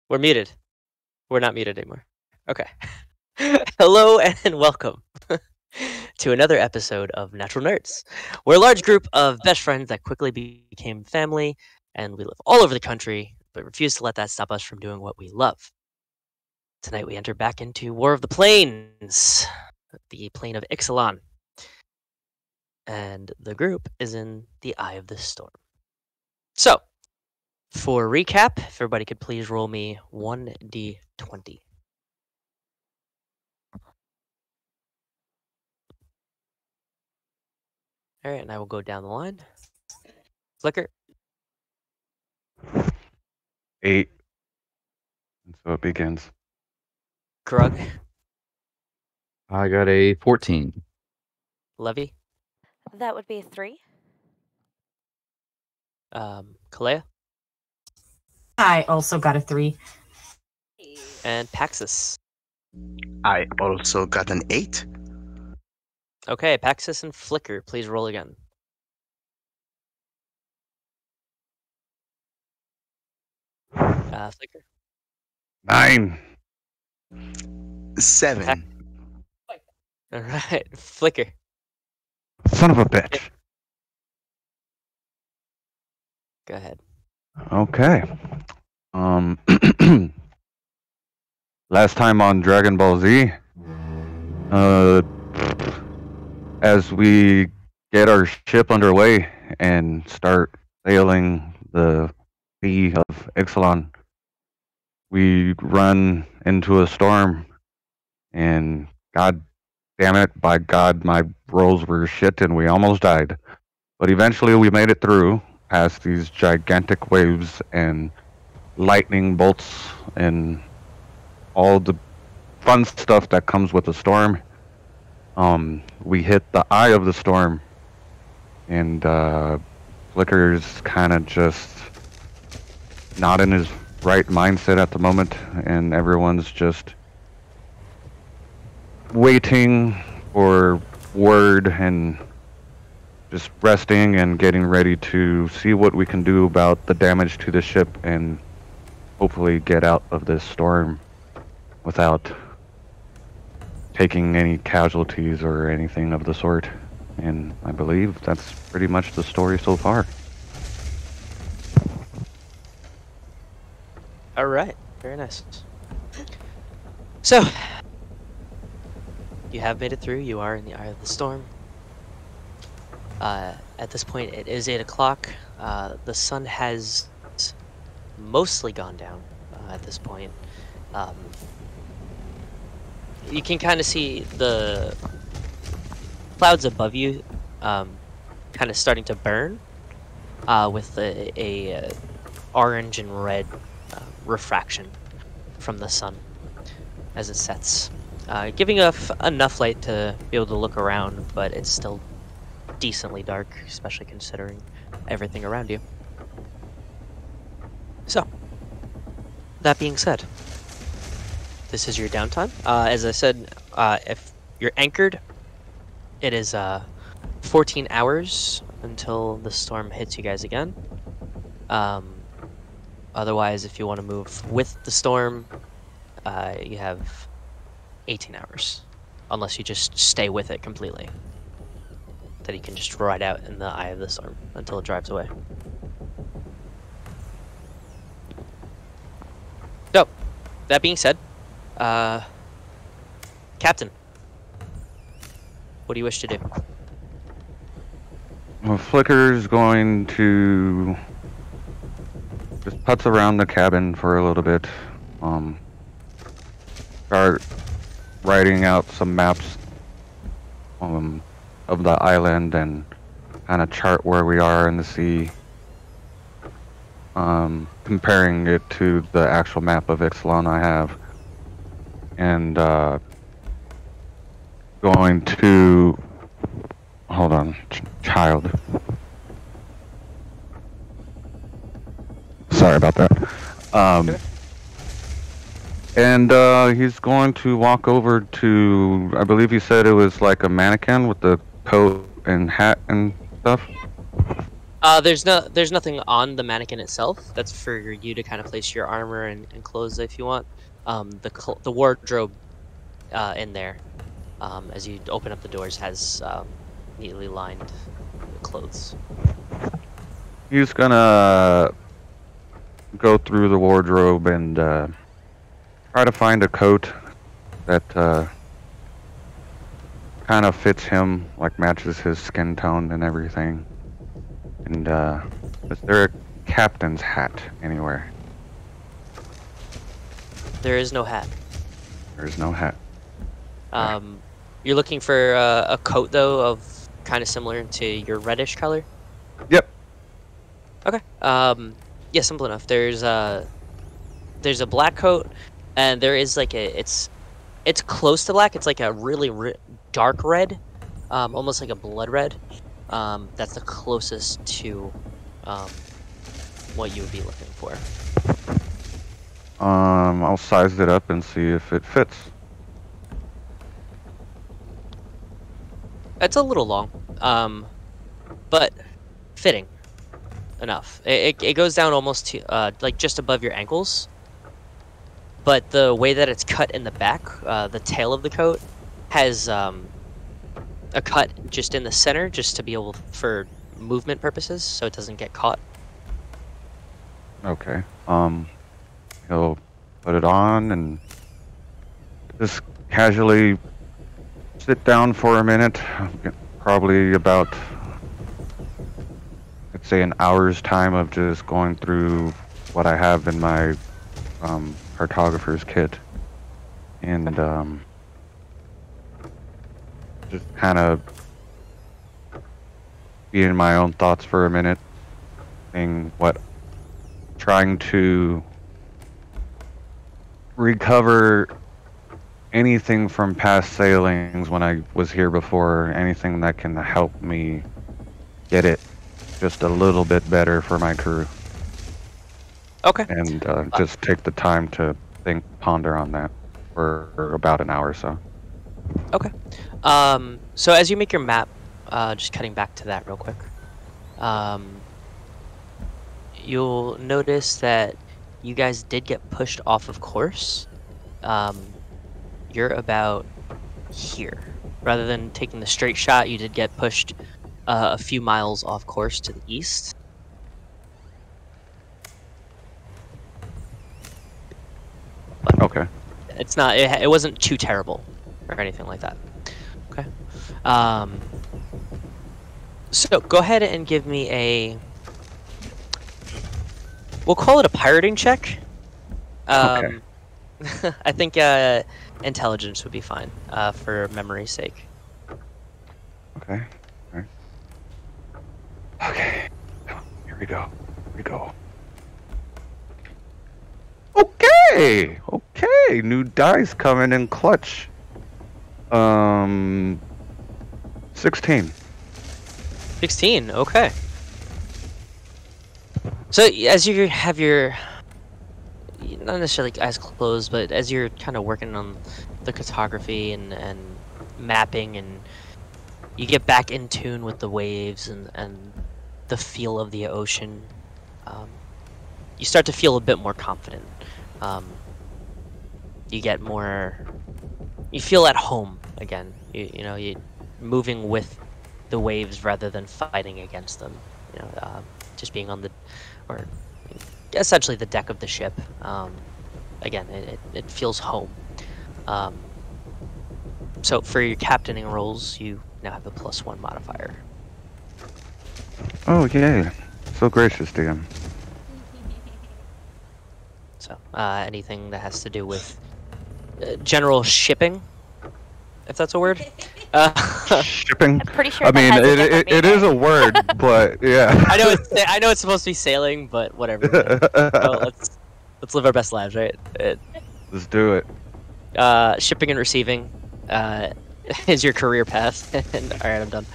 We're muted. We're not muted anymore. Okay. Hello and welcome to another episode of Natural Nerds. We're a large group of best friends that quickly became family, and we live all over the country, but refuse to let that stop us from doing what we love. Tonight we enter back into War of the Plains, the plane of Ixalan. And the group is in the Eye of the Storm. So, for recap, if everybody could please roll me 1d20. Alright, and I will go down the line. Flicker. 8. And so it begins. Grug. I got a 14. Levi. That would be 3. Calaia. I also got a 3. And Paxxus. I also got an 8. Okay, Paxxus and Flicker, please roll again. Flicker. 9. 7. Alright, Flicker. Son of a bitch. Go ahead. Okay. Last time on Dragon Ball Z, as we get our ship underway and start sailing the sea of Ixalan, we run into a storm, and God damn it, by God, my rolls were shit and we almost died. But eventually we made it through past these gigantic waves and lightning bolts and all the fun stuff that comes with a storm. We hit the eye of the storm, and Flicker's kind of just not in his right mindset at the moment, and everyone's just waiting for word and just resting and getting ready to see what we can do about the damage to the ship and hopefully get out of this storm without taking any casualties or anything of the sort. And I believe that's pretty much the story so far. Alright, very nice. So, you have made it through. You are in the Eye of the Storm. At this point, it is 8 o'clock. The sun has mostly gone down at this point. You can kind of see the clouds above you kind of starting to burn with a orange and red refraction from the sun as it sets, giving enough light to be able to look around, but it's still decently dark, especially considering everything around you. So, that being said, this is your downtime. As I said, if you're anchored, it is 14 hours until the storm hits you guys again. Otherwise, if you want to move with the storm, you have 18 hours. Unless you just stay with it completely. Then you can just ride out in the eye of the storm until it drives away. So, that being said, Captain, what do you wish to do? Well, Flicker's going to just putz around the cabin for a little bit. Start writing out some maps of the island and kind of chart where we are in the sea. Comparing it to the actual map of Ixalan I have. And going to... Hold on, child. Sorry about that. And he's going to walk over to, I believe he said it was like a mannequin with the coat and hat and stuff. There's nothing on the mannequin itself. That's for you to kind of place your armor and clothes if you want. The wardrobe in there, as you open up the doors, has neatly lined clothes. He's gonna go through the wardrobe and try to find a coat that kind of fits him, like matches his skin tone and everything. And is there a captain's hat anywhere? There is no hat. There's no hat. You're looking for a coat though of kind of similar to your reddish color. Yep. Okay. Yeah, simple enough. There's a black coat, and there is like it's close to black. It's like a really dark red, almost like a blood red. That's the closest to what you would be looking for. I'll size it up and see if it fits. It's a little long, but fitting enough. It goes down almost to like just above your ankles. But the way that it's cut in the back, the tail of the coat has a cut just in the center, just to be able for movement purposes, so it doesn't get caught. Okay. He'll put it on and just casually sit down for a minute. Probably about, let's say, an hour's time of just going through what I have in my cartographer's kit, and just kind of be in my own thoughts for a minute, trying to recover anything from past sailings when I was here before, anything that can help me get it just a little bit better for my crew. Okay. And just take the time to ponder on that for about an hour or so. Okay. So as you make your map, just cutting back to that real quick, you'll notice that you guys did get pushed off of course. You're about here. Rather than taking the straight shot, you did get pushed a few miles off course to the east. But Okay. it's not. It wasn't too terrible, or anything like that. Okay. So go ahead and give me a. We'll call it a pirating check. Okay. I think intelligence would be fine for memory's sake. Okay. All right. Okay. Here we go. Here we go. Okay. Okay. New dice coming in clutch. 16. 16. Okay. So as you have your, not necessarily eyes closed, but as you're kind of working on the cartography and mapping, and you get back in tune with the waves and the feel of the ocean, you start to feel a bit more confident. You get more, you feel at home again. You know, you moving with the waves rather than fighting against them. You know, just being on the, or essentially the deck of the ship. Again, it feels home. So for your captaining roles, you now have a +1 modifier. Oh, yay. So gracious, DM. So anything that has to do with general shipping, if that's a word. Shipping? I'm pretty sure I that mean, has a different it is a meaning. word, but yeah. I know it's supposed to be sailing, but whatever. So let's live our best lives, right? Let's do it. Shipping and receiving is your career path. And, all right, I'm done.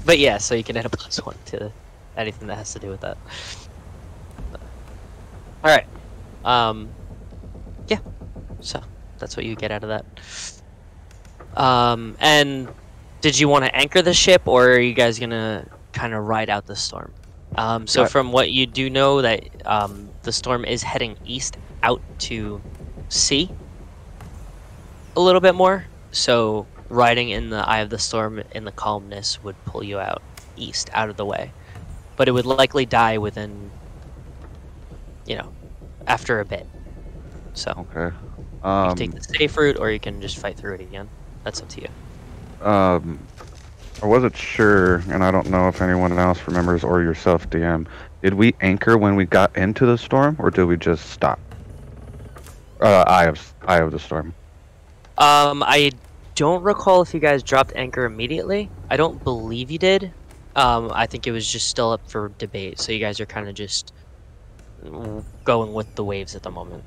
But yeah, so you can add a +1 to anything that has to do with that. All right. Yeah. So that's what you get out of that. And did you want to anchor the ship, or are you guys gonna kind of ride out the storm. So Got- from what you do know, that the storm is heading east out to sea a little bit more. So riding in the eye of the storm in the calmness would pull you out east, out of the way. But it would likely die within, after a bit. So Okay. you can take the safe route, or you can just fight through it again. That's up to you. I wasn't sure, and I don't know if anyone else remembers or yourself, DM. Did we anchor when we got into the storm, or did we just stop? Eye of the storm. I don't recall if you guys dropped anchor immediately. I don't believe you did. I think it was just still up for debate. So you guys are kind of just going with the waves at the moment.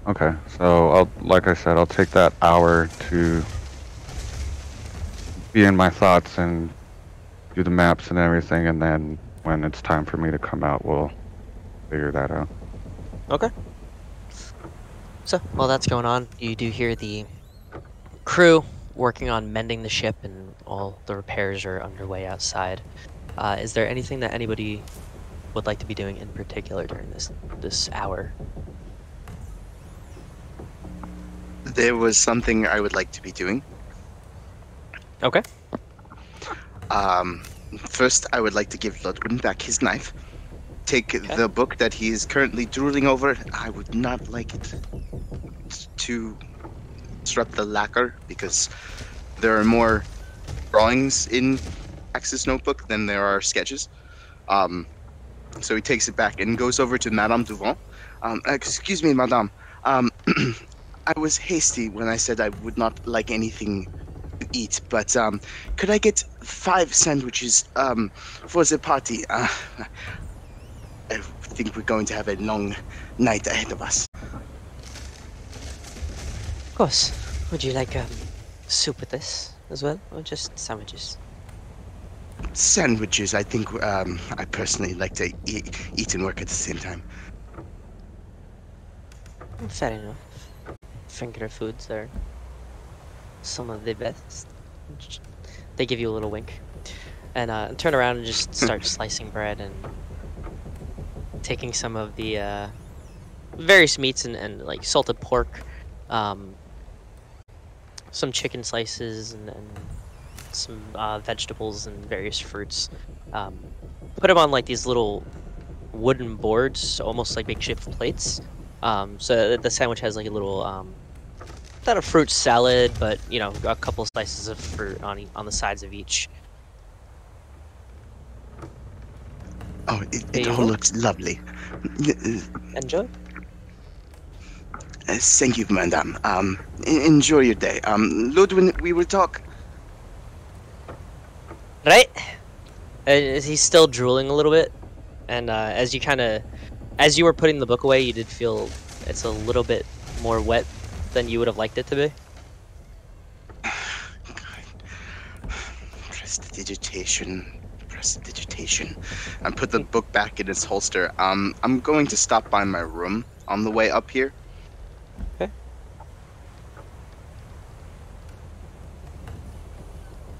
Okay, so like I said, I'll take that hour to be in my thoughts and do the maps and everything, and then when it's time for me to come out, we'll figure that out. Okay. So while that's going on, you do hear the crew working on mending the ship, and all the repairs are underway outside. Is there anything that anybody would like to be doing in particular during this hour? There was something I would like to be doing. Okay. First, I would like to give Ludwig back his knife. Take the book that he is currently drooling over. I would not like it to disrupt the lacquer, because there are more drawings in Paxxus' notebook than there are sketches. So he takes it back and goes over to Madame Duvant. Excuse me, Madame. I was hasty when I said I would not like anything to eat, but could I get 5 sandwiches for the party? I think we're going to have a long night ahead of us. Of course. Would you like soup with this as well, or just sandwiches? Sandwiches, I think I personally like to eat and work at the same time. Fair enough. Finger foods are some of the best. They give you a little wink, and turn around and just start slicing bread and taking some of the various meats and like salted pork, some chicken slices and some vegetables and various fruits. Put them on like these little wooden boards, almost like makeshift plates. So the sandwich has like a little, not a fruit salad, but a couple slices of fruit on the sides of each. Oh, it all looks lovely. Enjoy. Thank you, Madame. Enjoy your day. Ludwig, we will talk. Right? He's still drooling a little bit, and as you were putting the book away, you did feel it's a little bit more wet than you would have liked it to be. Prestidigitation. And put the book back in its holster. I'm going to stop by my room on the way up here. Okay.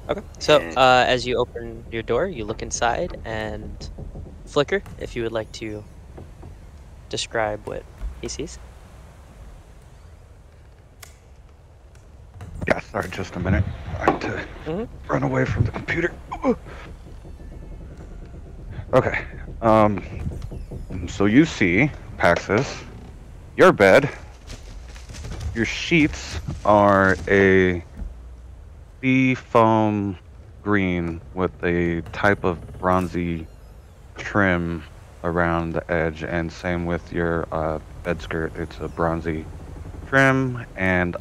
Okay. So as you open your door, you look inside, and Flicker, if you would like to describe what he sees. Yeah, sorry, just a minute. I have to run away from the computer. Okay. So you see, Paxxus, your bed. Your sheets are a sea foam green with a type of bronzy trim around the edge, and same with your bed skirt. It's a bronzy trim, and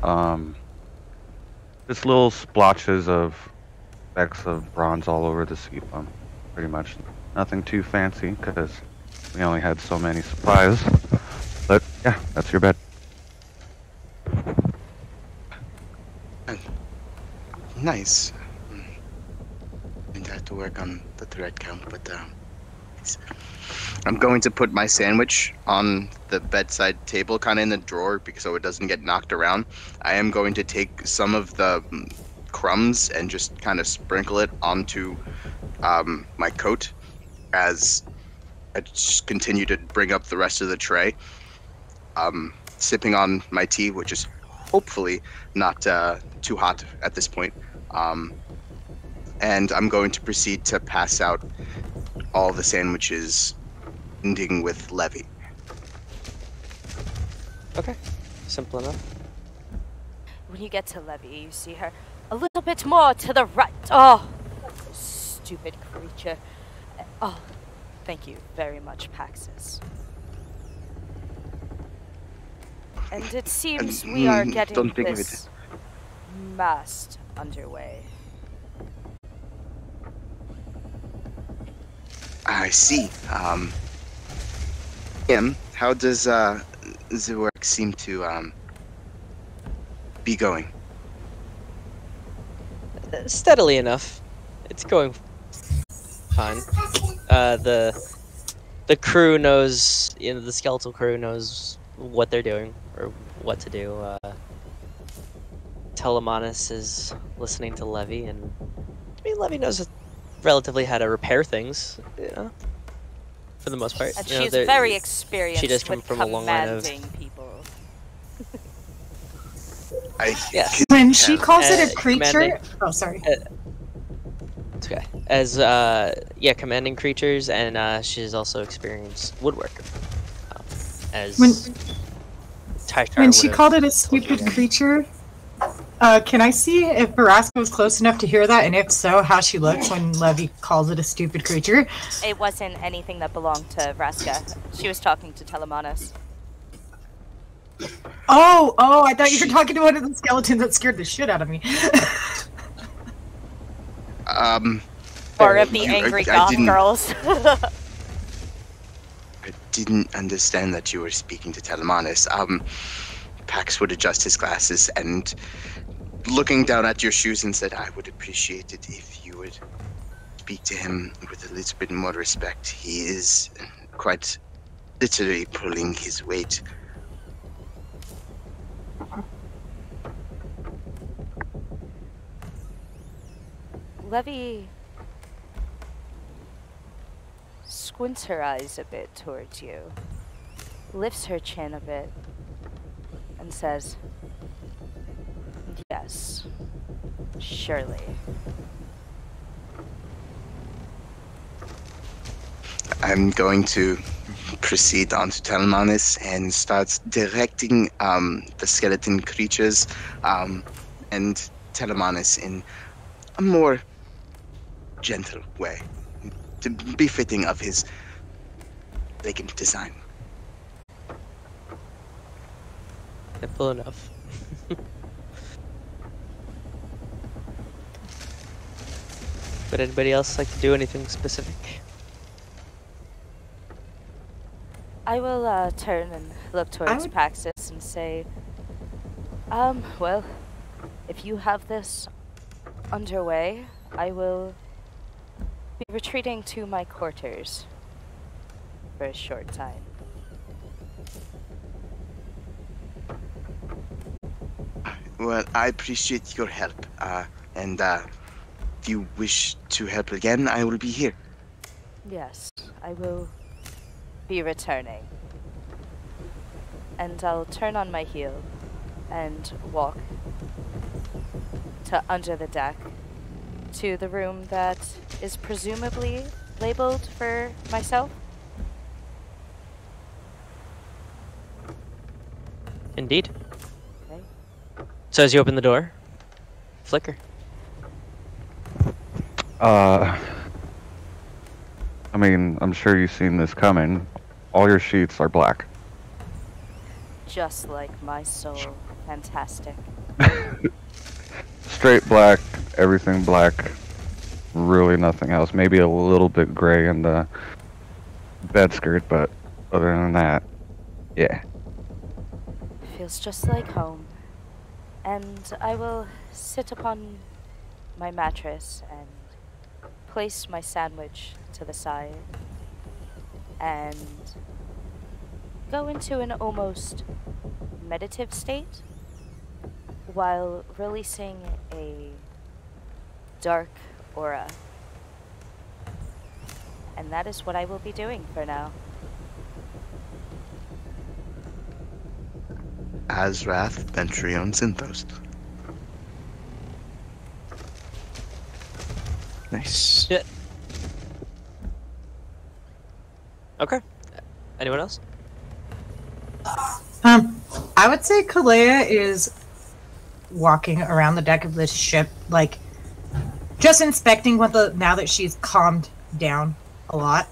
just little splotches of specks of bronze all over the sea foam. Pretty much nothing too fancy, because we only had so many supplies. But yeah, that's your bed. Nice. And I have to work on the thread count, but I'm going to put my sandwich on the bedside table, kind of in the drawer, because so it doesn't get knocked around. I am going to take some of the crumbs and just kind of sprinkle it onto my coat as I just continue to bring up the rest of the tray. Sipping on my tea, which is hopefully not too hot at this point. And I'm going to proceed to pass out all the sandwiches, ending with Levi. Okay, simple enough. When you get to Levi, you see her a little bit more to the right. Oh, stupid creature. Oh, thank you very much, Paxxus. And it seems we are getting this mast underway. I see. How does the work seem to be going? Steadily enough. It's going fine. The crew knows, the skeletal crew knows what they're doing or what to do. Telemanus is listening to Levi, and I mean Levi knows relatively how to repair things, for the most part. And she's very experienced. She does come with from a long line of people. Yes. When she calls it a creature... Oh, sorry. It's okay. As, commanding creatures, and she's also experienced woodworker. When she called it a stupid creature, can I see if Veraska was close enough to hear that, and if so, how she looks when Levi calls it a stupid creature? It wasn't anything that belonged to Vraska. She was talking to Telemanus. Oh, I thought you were talking to one of the skeletons that scared the shit out of me. Or of the angry goth girls. I didn't understand that you were speaking to Telemanus. Pax would adjust his glasses and looking down at your shoes and said, I would appreciate it if you would speak to him with a little bit more respect. He is quite literally pulling his weight. Levi squints her eyes a bit towards you, lifts her chin a bit, and says, yes, surely. I'm going to proceed on to Telemanus and start directing the skeleton creatures and Telemanus in a more gentle way, to be fitting of his elegant design. Simple enough. Would anybody else like to do anything specific? I will turn and look towards Paxxus and say, well, if you have this underway, I will be retreating to my quarters for a short time. Well, I appreciate your help, and if you wish to help again, I will be here. Yes, I will be returning. And I'll turn on my heel and walk to under the deck to the room that is presumably labeled for myself. Indeed. Okay. So as you open the door, flicker. I mean, I'm sure you've seen this coming. All your sheets are black. Just like my soul. Fantastic. Straight black, everything black, really nothing else. Maybe a little bit gray in the bed skirt, but other than that, yeah. Feels just like home. And I will sit upon my mattress and place my sandwich to the side and go into an almost meditative state while releasing a dark aura And that is what I will be doing for now. Azrath, Ventrion, Synthos. Nice. Yeah. Okay. Anyone else? I would say Calaia is walking around the deck of this ship, like, just inspecting now that she's calmed down a lot.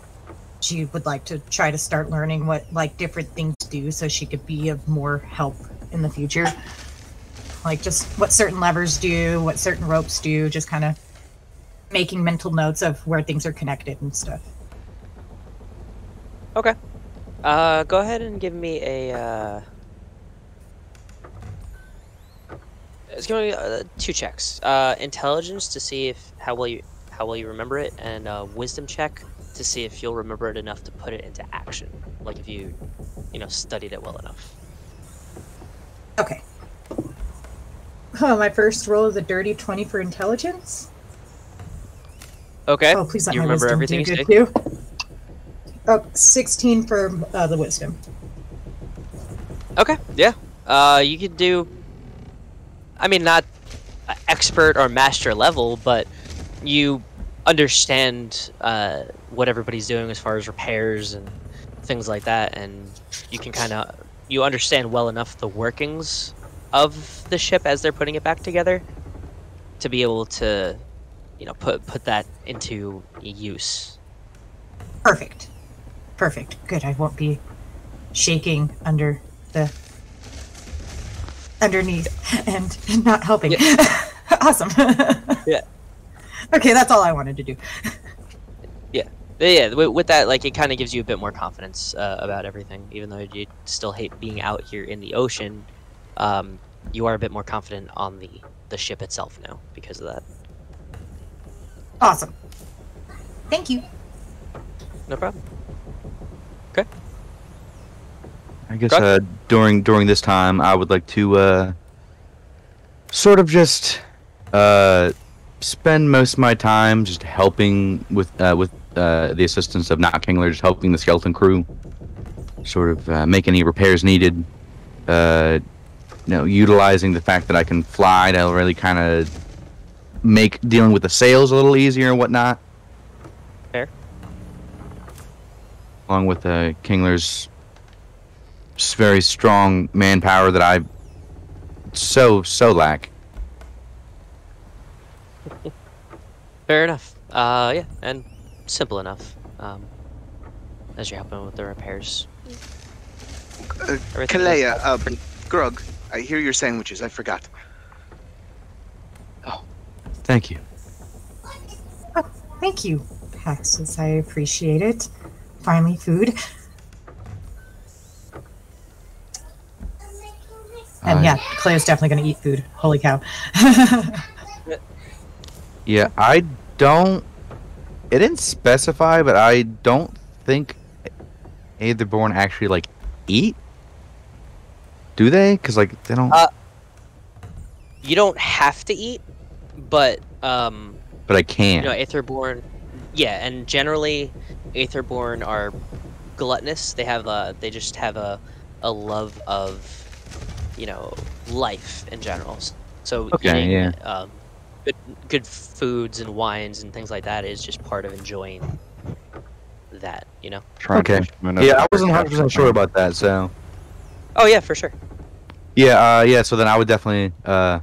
She would like to try to start learning what, like, different things do so she could be of more help in the future. Like, just what certain levers do, what certain ropes do, just kind of making mental notes of where things are connected and stuff. Okay. Go ahead and give me a, It's going to be 2 checks. Intelligence to see how well you remember it, and wisdom check to see if you'll remember it enough to put it into action. Like if you studied it well enough. Okay. Oh, my first roll is a dirty 20 for intelligence. Okay. Oh, please let you my remember wisdom everything do you good too. Oh, 16 for the wisdom. Okay. Yeah. You could do. I mean, not expert or master level, but you understand what everybody's doing as far as repairs and things like that, and you can you understand well enough the workings of the ship as they're putting it back together to be able to, put that into use. Perfect. Good. I won't be shaking underneath and not helping. Yeah. Awesome. Yeah. Okay, that's all I wanted to do. Yeah, with that, like, it kind of gives you a bit more confidence about everything. Even though you still hate being out here in the ocean, you are a bit more confident on the ship itself now because of that. Awesome. Thank you. No problem. Okay. I guess during this time, I would like to sort of just spend most of my time just helping with the assistance of Kingler, just helping the skeleton crew, sort of make any repairs needed. Utilizing the fact that I can fly to really kind of make dealing with the sails a little easier and whatnot. Fair. Along with Kingler's very strong manpower that I so lack. Fair enough. Yeah, and simple enough. As you're helping with the repairs. Calaia, Grug, I hear your sandwiches. I forgot. Oh, thank you. Oh, thank you, Paxxus. I appreciate it. Finally, food. And yeah, Claire's definitely going to eat food. Holy cow. Yeah, I don't... It didn't specify, but I don't think Aetherborn actually, like, eat? Do they? Because, like, they don't... You don't have to eat, but... But I can. Aetherborn... Yeah, and generally, Aetherborn are gluttonous. They just have a love of... life in general. So eating good foods and wines and things like that is just part of enjoying that, Okay. Yeah, I wasn't 100% sure about that, so... Oh, yeah, for sure. Yeah, so then I would definitely, with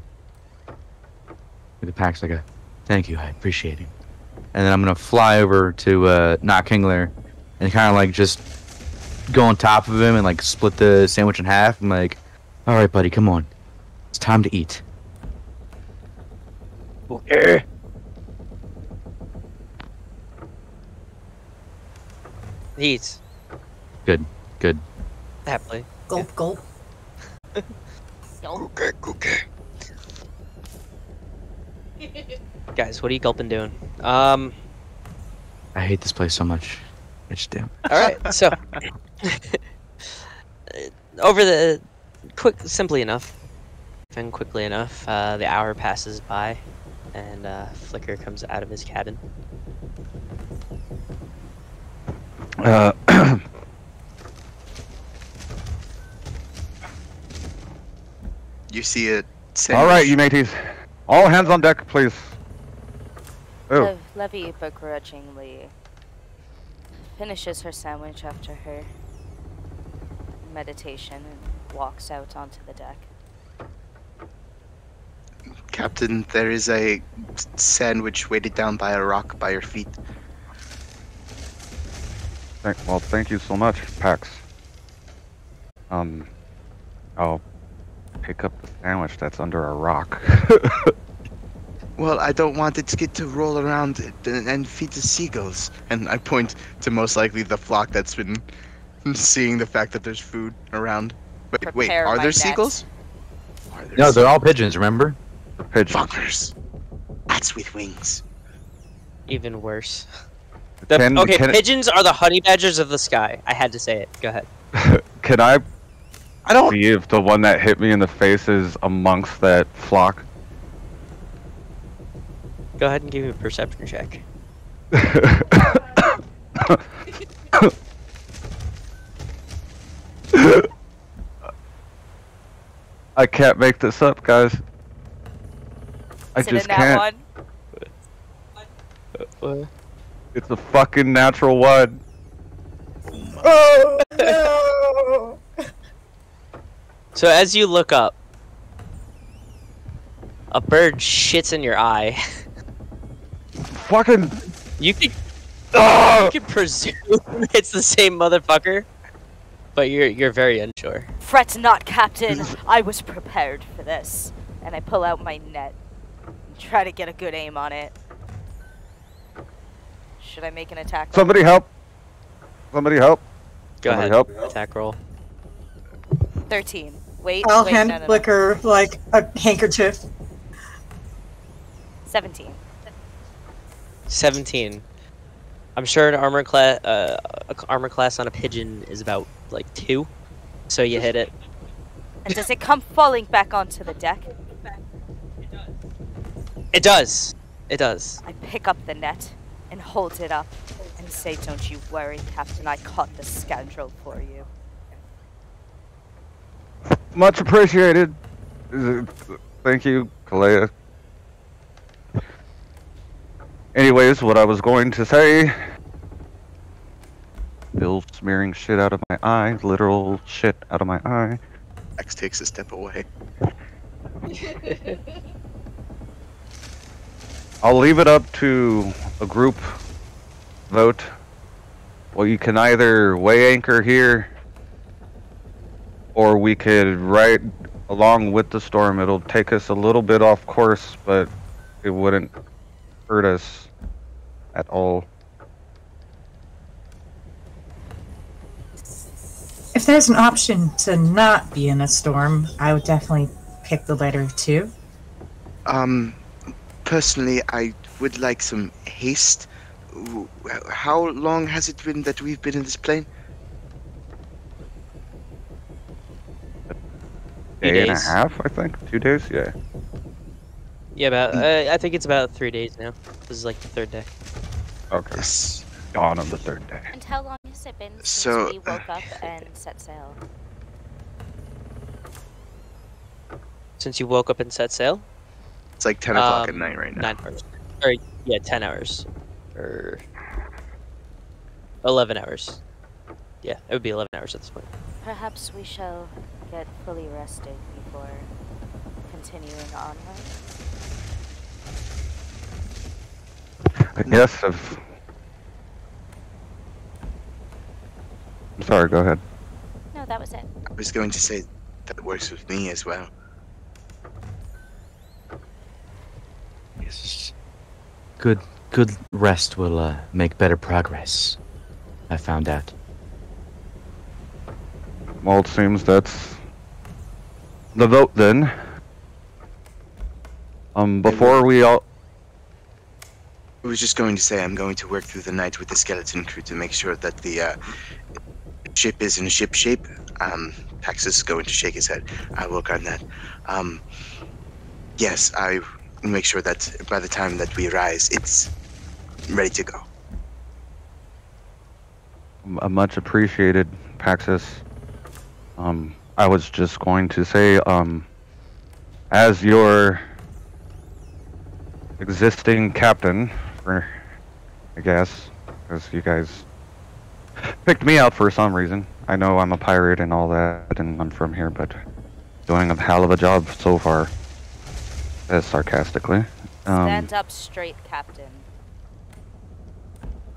the Pax, like, thank you, I appreciate it. And then I'm gonna fly over to, Kingler and kind of, like, just go on top of him and, like, split the sandwich in half. I'm like, alright, buddy, come on. It's time to eat. Okay. He eats. Good. Happily. Gulp, gulp. Okay. Guys, what are you gulping doing? I hate this place so much. I just do. Alright, so... simply enough, and quickly enough, the hour passes by, and Flicker comes out of his cabin. Uh, You see it. all right, you mateys. All hands on deck, please. Oh, Levi begrudgingly finishes her sandwich after her meditation and walks out onto the deck. Captain, there is a sandwich weighted down by a rock by your feet. well, thank you so much, Pax. I'll pick up the sandwich that's under a rock. Well, I don't want it to get to roll around and feed the seagulls. And I point to most likely the flock that's been seeing the fact that there's food around. Wait, Prepare are my there net. seagulls? No, they're all pigeons, remember? Pigeons. Fuckers. Bats with wings. Even worse. Can- Okay, can it- pigeons are the honey badgers of the sky. I had to say it. Go ahead. Can I don't- see if the one that hit me in the face is amongst that flock? Go ahead and give me a perception check. I can't make this up, guys. I Is it just a nat can't. one? It's a fucking natural one. Oh no! So as you look up, a bird shits in your eye. Fucking. You can Ah! presume it's the same motherfucker, but you're very unsure. Fret not, Captain. I was prepared for this. And I pull out my net and try to get a good aim on it. Should I make an attack roll? Somebody help! Somebody help! Go Somebody ahead. help. Attack roll. 13. Wait, I'll wait, hand no. Flicker like a handkerchief. 17. 17. I'm sure an armor class on a pigeon is about like 2, so you hit it. And does it come falling back onto the deck? It does. It does. I pick up the net and hold it up and say, "Don't you worry, Captain. I caught the scoundrel for you." Much appreciated. Thank you, Calaia. Anyways, what I was going to say. Still smearing shit out of my eye. Literal shit out of my eye. X takes a step away. I'll leave it up to a group vote. Well, you can either weigh anchor here, or we could ride along with the storm. It'll take us a little bit off course, but it wouldn't hurt us at all. If there's an option to not be in a storm, I would definitely pick the latter of two. Personally, I would like some haste. How long has it been that we've been in this plane? Day and a days. half, I think. 2 days, yeah. Yeah, about. I think it's about 3 days now. This is like the 3rd day. Okay. Yes. Dawn on the 3rd day. And how long has it been since So- we woke up and set sail? Since you woke up and set sail? It's like 10 o'clock at night right now. 9 hours. Or, yeah, 10 hours. Or 11 hours. Yeah, it would be 11 hours at this point. Perhaps we shall get fully rested before continuing onward. Yes, if... I'm sorry, go ahead. No, that was it. I was going to say that works with me as well. Yes. Good rest will make better progress. I found out. Well, it seems that's the vote then. Before we all... I was just going to say I'm going to work through the night with the skeleton crew to make sure that the ship is in ship shape. Paxxus is going to shake his head. I'll work on that. Yes, I will make sure that by the time that we rise, it's ready to go. Much appreciated, Paxxus. I was just going to say, as your existing captain, I guess, because you guys picked me out for some reason. I know I'm a pirate and all that, and I'm from here, but doing a hell of a job so far. Says sarcastically. Stand up straight, Captain.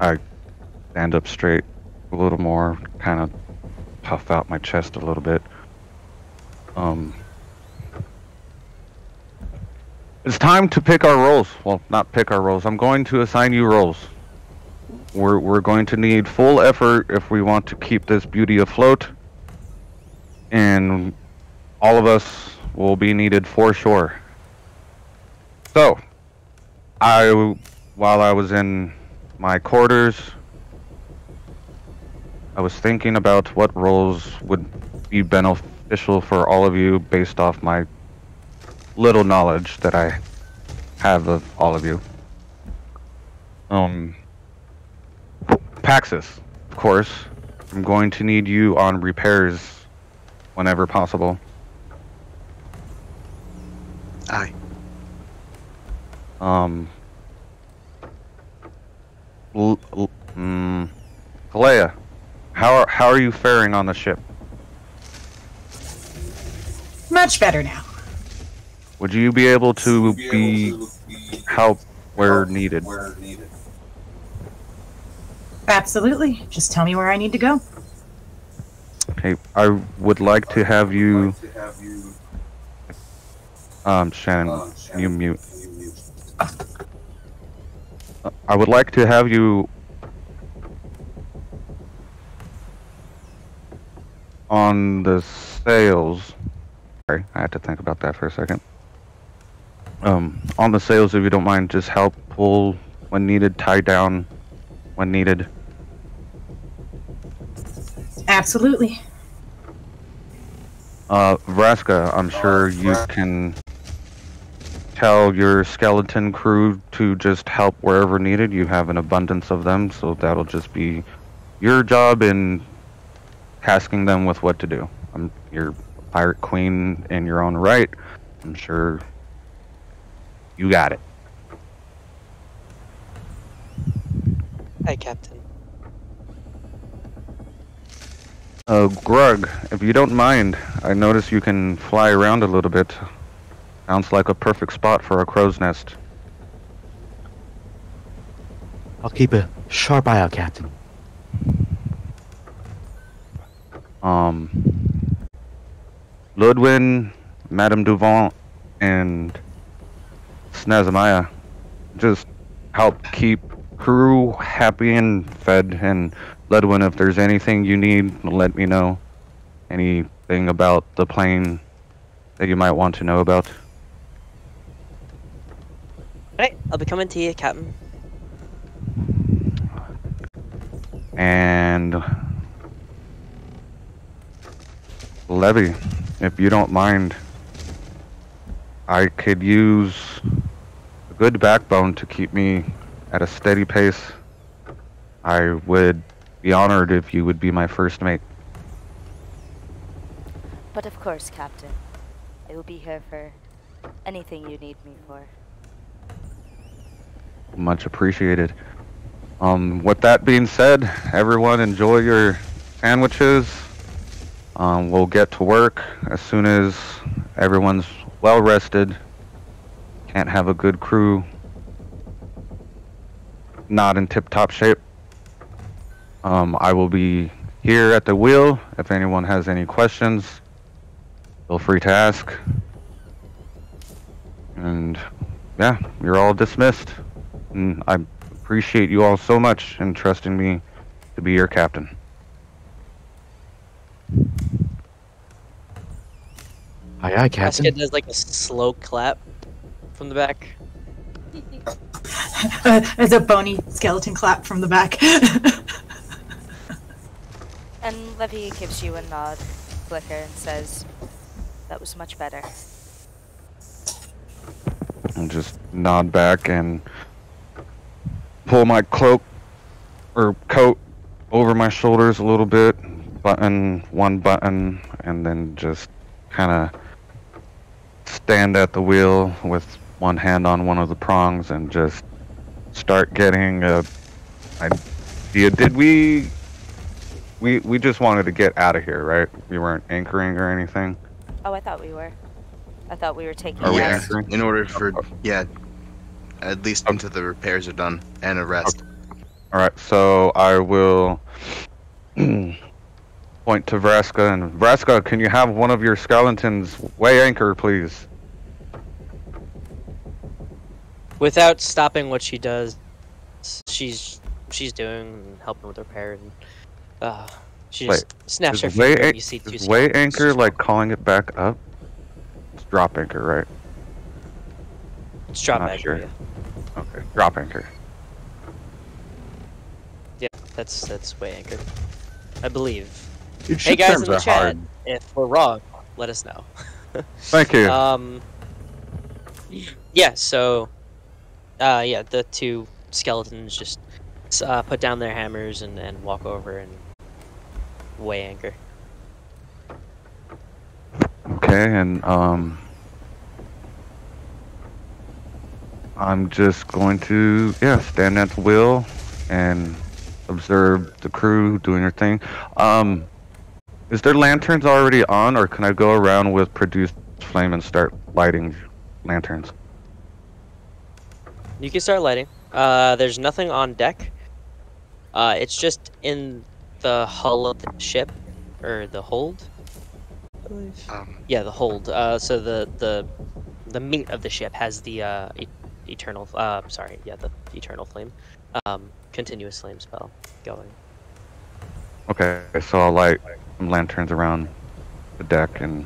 I stand up straight a little more, kind of puff out my chest a little bit. It's time to pick our roles. Well, not pick our roles. I'm going to assign you roles. We're going to need full effort if we want to keep this beauty afloat, and all of us will be needed for sure. So, while I was in my quarters, I was thinking about what roles would be beneficial for all of you based off my little knowledge that I have of all of you. Paxxus, of course. I'm going to need you on repairs whenever possible. Aye. Calaia, how are you faring on the ship? Much better now. Would you be able to help where needed? Absolutely. Just tell me where I need to go. Okay, I would like to have you... Shannon, you mute. I would like to have you on the sails. Sorry, I had to think about that for a second. On the sails, if you don't mind, just help pull when needed, tie down when needed. Absolutely. Vraska, I'm sure you can tell your skeleton crew to just help wherever needed. You have an abundance of them, so that'll just be your job in tasking them with what to do. You're a pirate queen in your own right. I'm sure you got it. Hi, Captain. Grug, if you don't mind, I notice you can fly around a little bit. Sounds like a perfect spot for a crow's nest. I'll keep a sharp eye out, Captain. Ludwin, Madame Duvant, and Snazamaya just help keep crew happy and fed. And Ludwin, if there's anything you need, let me know. Anything about the plane that you might want to know about. Alright, I'll be coming to you, Captain. And Levi, if you don't mind, I could use a good backbone to keep me at a steady pace. I would be honored if you would be my first mate. But of course, Captain. I will be here for anything you need me for. Much appreciated. With that being said, everyone enjoy your sandwiches. We'll get to work as soon as everyone's well rested. Can't have a good crew not in tip-top shape. I will be here at the wheel. If anyone has any questions, feel free to ask. And yeah, you're all dismissed. And I appreciate you all so much in trusting me to be your captain. Aye, Captain. Aska does like a slow clap from the back. As a bony skeleton clap from the back. And Levi gives you a nod, flicker, and says, "That was much better." And just nod back and pull my cloak or coat over my shoulders a little bit, button one button, and then just kind of stand at the wheel with one hand on one of the prongs and just start getting a idea. Did we just wanted to get out of here, right? We weren't anchoring or anything. Oh, I thought we were. I thought we were taking Are we rest. anchoring? In order for, yeah, at least until the repairs are done and a rest. All right, so I will point to Vraska, and Vraska, can you have one of your skeletons weigh anchor, please? Without stopping what she does, she's doing and helping with repair, and she just snaps her finger. And you see two weigh anchor like calling it back up? It's drop anchor, right? It's drop Not anchor. sure. Yeah. Okay, drop anchor. Yeah, that's way anchor, I believe. Dude, Hey shit guys terms in the are chat, hard. if we're wrong, let us know. Thank you. Yeah, so, yeah, the two skeletons just put down their hammers and walk over and weigh anchor. Okay, and I'm just going to stand at the wheel and observe the crew doing their thing. Is there lanterns already on, or can I go around with produced flame and start lighting lanterns? You can start lighting. There's nothing on deck. It's just in the hull of the ship, or the hold, I believe. Yeah, the hold. So the meat of the ship has the eternal. The eternal flame, continuous flame spell going. Okay, so I'll light some lanterns around the deck and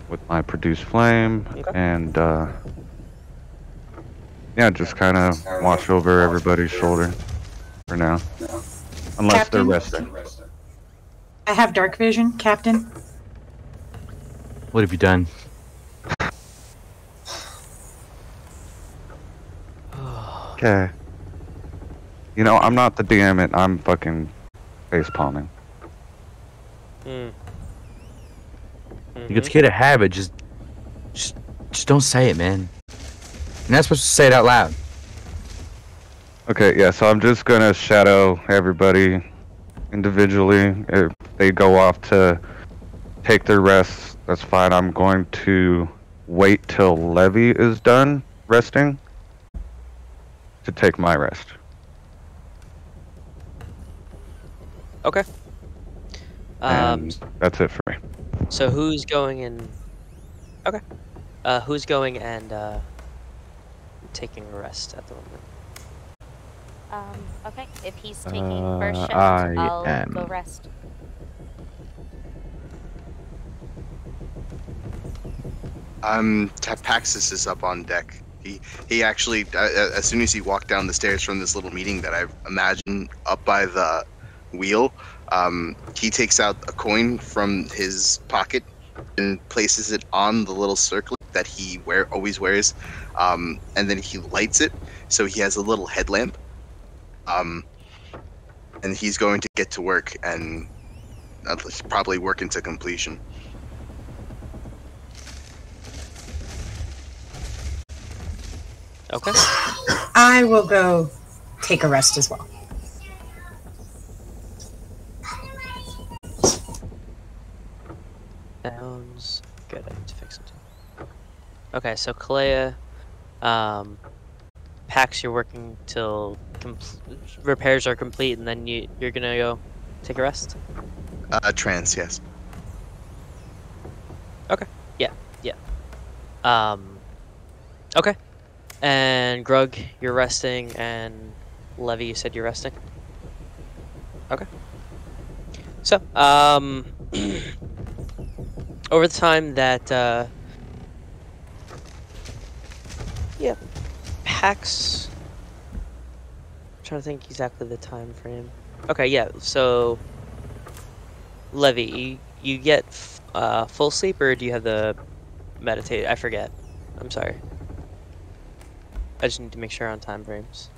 with my produced flame, Okay. and just kind of watch over everybody's shoulder for now, unless Captain? they're resting. I have dark vision, Captain. What have you done? Okay. You know, I'm not the DM, and I'm fucking face palming. Mm. It's okay to have it. Just don't say it, man. You're not supposed to say it out loud. Okay, yeah, so I'm just gonna shadow everybody individually. If they go off to take their rest, that's fine. I'm going to wait till Levi is done resting to take my rest. Okay. And that's it for me. So who's going in? Okay. Who's going and taking a rest at the moment? Okay. If he's taking first shift, I I'll am. go rest. Paxxus is up on deck. He actually, as soon as he walked down the stairs from this little meeting that I imagine up by the wheel, he takes out a coin from his pocket and places it on the little circlet that he always wears, and then he lights it so he has a little headlamp, and he's going to get to work and probably work into completion. Okay. I will go take a rest as well. Sounds good. I need to fix it too. Okay, so Calaia, Pax, you're working till repairs are complete, and then you're gonna go take a rest. Trance, yes. Okay. Yeah. Okay. And Grug, you're resting, and Levi, you said you're resting? Okay. So, over the time that, Pax... I'm trying to think exactly the time frame. Okay, yeah, so... Levi, you get full sleep, or do you have the meditate? I forget. I'm sorry. I just need to make sure on time frames.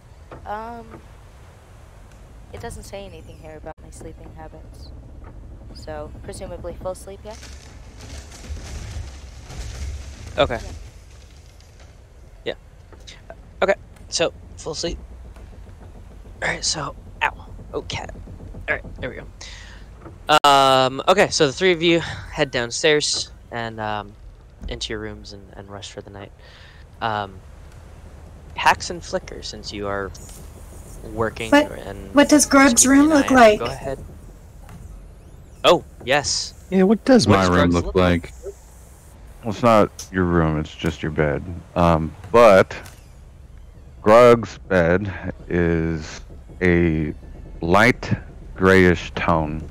It doesn't say anything here about my sleeping habits. So, presumably full sleep, yeah? Okay. Yeah. Okay. So full sleep. All right. So, ow. Oh, cat. All right. There we go. Okay. So the three of you head downstairs and into your rooms and rest for the night. Pax and Flicker, since you are working and what does Grug's room look like? Go ahead. Oh, yes. Yeah, what does What my does room Grug's look like? Well, it's not your room, it's just your bed. But Grug's bed is a light grayish tone.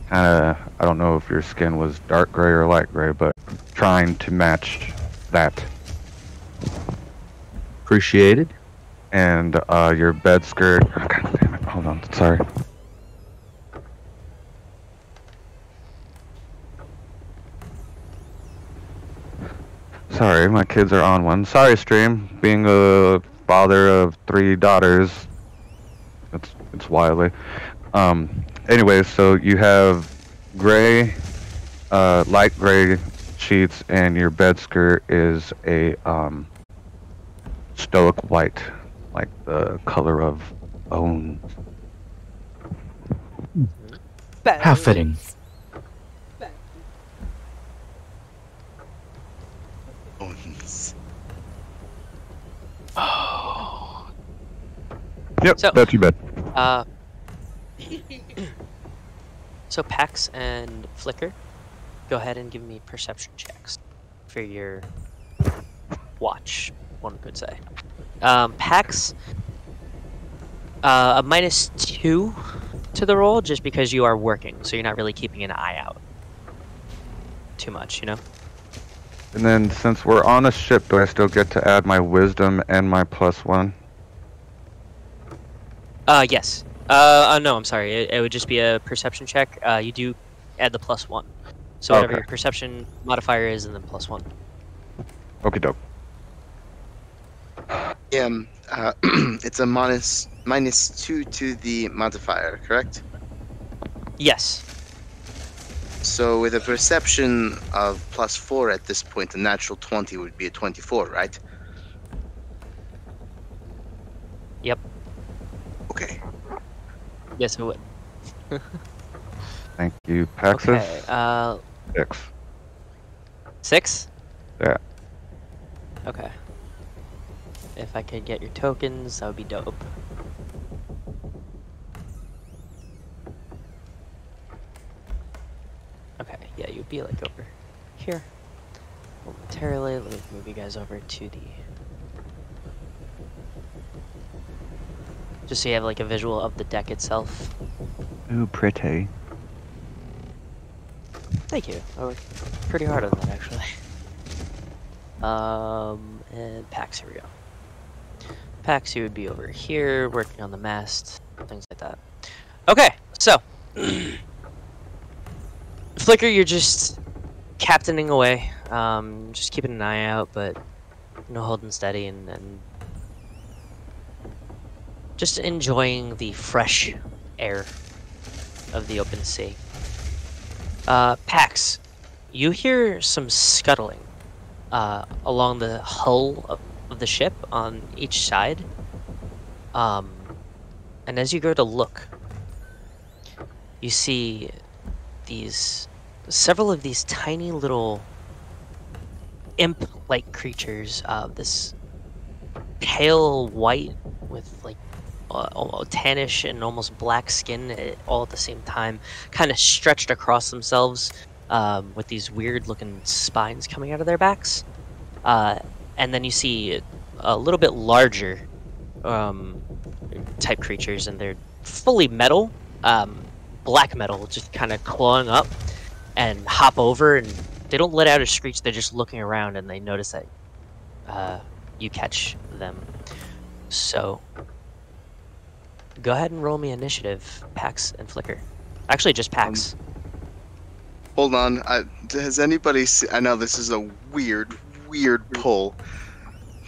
Kinda, I don't know if your skin was dark gray or light gray, but trying to match that. Appreciated. And your bed skirt. Oh, God damn it. Hold on. Sorry. Sorry, my kids are on one. Sorry, stream. Being a father of 3 daughters, it's wildly. Anyways, so you have gray, light gray sheets, and your bed skirt is a stoic white, like the color of bone. How fitting. Oh. Yep, So, that's your bed. So Pax and Flicker, go ahead and give me perception checks for your watch, one could say. Pax, a -2 to the roll, just because you are working, so you're not really keeping an eye out too much, you know? And then since we're on a ship, do I still get to add my wisdom and my +1? Yes. No, I'm sorry. It would just be a perception check. You do add the +1. So whatever Okay. your perception modifier is, and then +1. Okie doke. Yeah, it's a -2 to the modifier, correct? Yes. So with a perception of +4 at this point, a natural 20 would be a 24, right? Yep. Okay. Yes, it would. Thank you, Paxxus. Okay. 6. 6? Yeah. Okay. If I could get your tokens, that would be dope. Okay, yeah, you'd be like over here momentarily. Let me move you guys over to the... Just so you have like a visual of the deck itself. Ooh, pretty. Thank you. I worked pretty hard on that, actually. And Pax, here we go. Pax, you would be over here, working on the mast, things like that. Okay, so... Flicker, you're just captaining away, just keeping an eye out, but holding steady and just enjoying the fresh air of the open sea. Pax, you hear some scuttling along the hull of the ship on each side, and as you go to look, you see several of these tiny little imp-like creatures, this pale white with like almost tannish and almost black skin all at the same time, kind of stretched across themselves with these weird looking spines coming out of their backs, and then you see a little bit larger type creatures, and they're fully metal, black metal, just kind of clawing up and hop over, and they don't let out a screech. They're just looking around, and they notice that you catch them. So go ahead and roll me initiative, Pax and Flicker. Actually, just Pax. Hold on. Has anybody seen... I know this is a weird pull.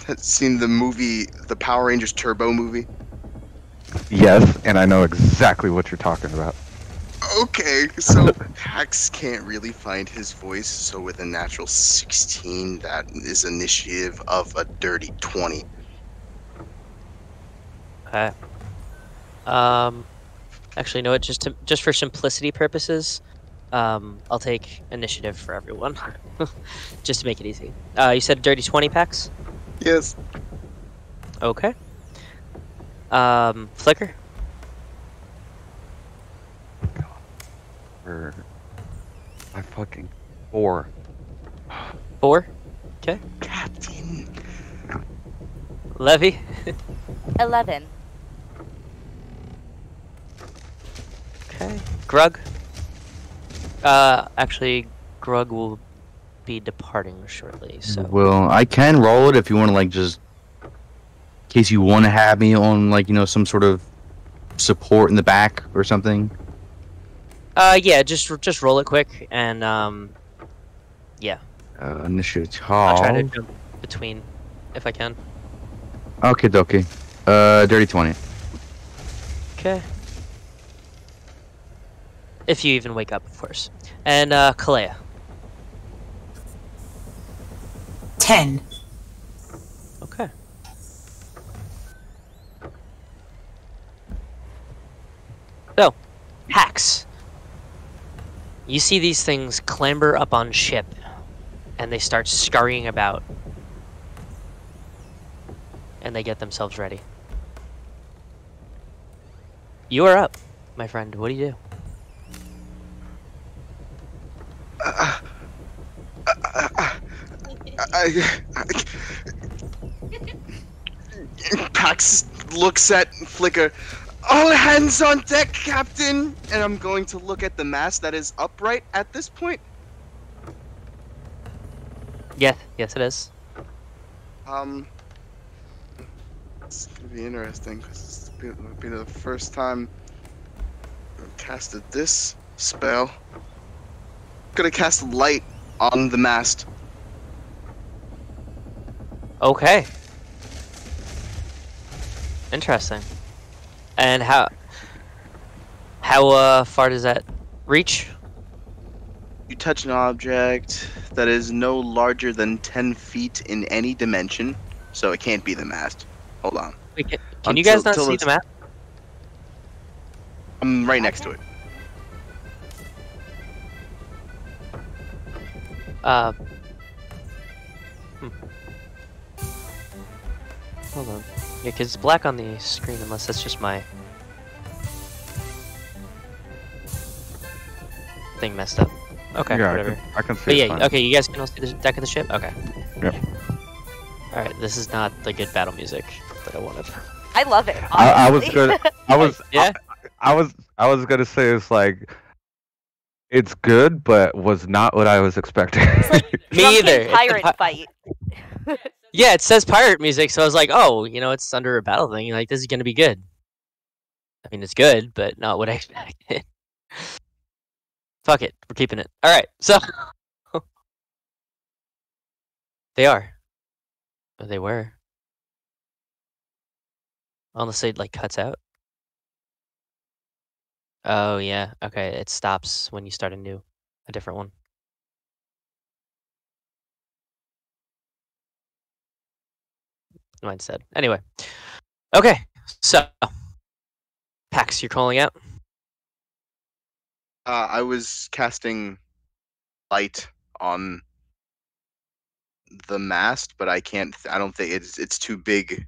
Has seen the movie, the Power Rangers Turbo movie? Yes, and I know exactly what you're talking about. Okay, so Pax can't really find his voice, so with a natural 16, that is initiative of a dirty 20. Okay. Actually, you know what? Just for simplicity purposes, I'll take initiative for everyone, just to make it easy. You said dirty 20 packs. Yes. Okay. Flicker. I fucking 4. 4. Okay. Captain. Levi. 11. Okay. Grug. Actually, Grug will be departing shortly. So. Well, I can roll it if you want to, like, just in case you want to have me on, like, you know, some sort of support in the back or something. Yeah, just roll it quick and yeah. Initiative. I'll try to jump between if I can. Okay, dokie. Dirty 20. Okay. If you even wake up, of course. And Calaia. 10. Okay. So, hacks. You see these things clamber up on ship, and they start scurrying about. And they get themselves ready. You are up, my friend. What do you do? Pax looks at Flicker. All hands on deck, Captain! And I'm going to look at the mast that is upright at this point. Yes, it is. It's gonna be interesting because it's gonna be the first time I've casted this spell. Gonna cast light on the mast. Okay. Interesting. And how far does that reach? You touch an object that is no larger than 10 feet in any dimension, so it can't be the mast. Hold on. Wait, can you guys not see the map? I'm right next to it. Hold on. Yeah, because it's black on the screen unless that's just my thing messed up. Okay, Yeah, whatever. I can see But it yeah, fine. okay, you guys can all see the deck of the ship? Okay. Yep. Alright, this is not the good battle music that I wanted. I love it. I was honestly. good. Yeah? I was gonna say it's like it's good, but was not what I was expecting. It's like Me drunken either. It's pirate a fight. Yeah, it says pirate music, so I was like, oh, you know, it's under a battle thing. Like, this is gonna be good. I mean, it's good, but not what I expected. Fuck it, we're keeping it. Alright, so... They are. Or they were. Unless it, like, cuts out. Oh, yeah. Okay, it stops when you start a different one. Mine said. Anyway. Okay, so... Pax, you're calling out? I was casting light on the mast, but I can't. I don't think it's too big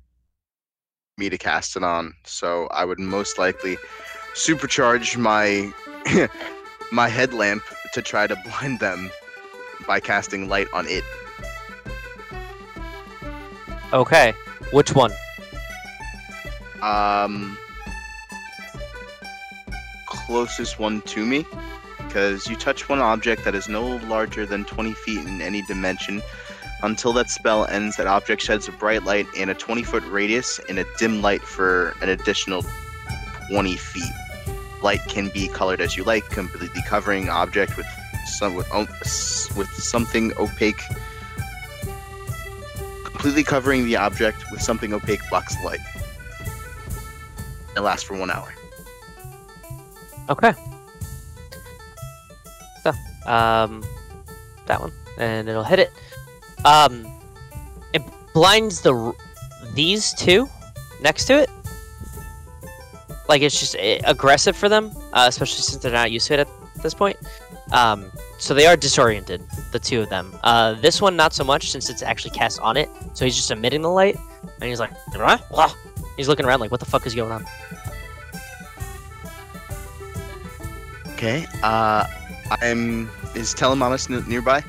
me to cast it on. So I would most likely supercharge my my headlamp to try to blind them by casting light on it. Okay, which one? Closest one to me, because you touch one object that is no larger than 20 feet in any dimension. Until that spell ends, that object sheds a bright light in a 20-foot radius and a dim light for an additional 20 feet. Light can be colored as you like, completely covering object with something opaque. Completely covering the object with something opaque blocks light. It lasts for 1 hour. Okay. So, that one, and it'll hit it. It blinds these two next to it. Like, it's just aggressive for them, especially since they're not used to it at this point. So they are disoriented, the two of them. This one, not so much, since it's actually cast on it. So he's just emitting the light, and he's like, what? He's looking around like, what the fuck is going on? Okay. Is Telemanus nearby?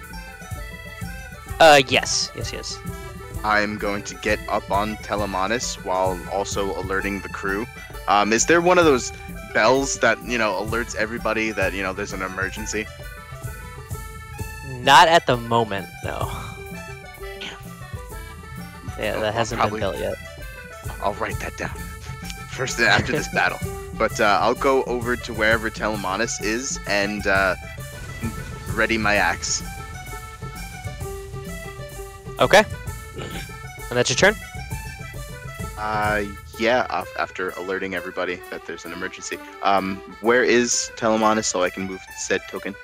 Yes. I'm going to get up on Telemanus while also alerting the crew. Is there one of those bells that, alerts everybody that, there's an emergency? Not at the moment, no. Yeah, that hasn't been built yet. I'll write that down. First after this battle. But I'll go over to wherever Telemanus is and ready my axe. Okay. And that's your turn? Yeah, after alerting everybody that there's an emergency. Where is Telemanus so I can move said token?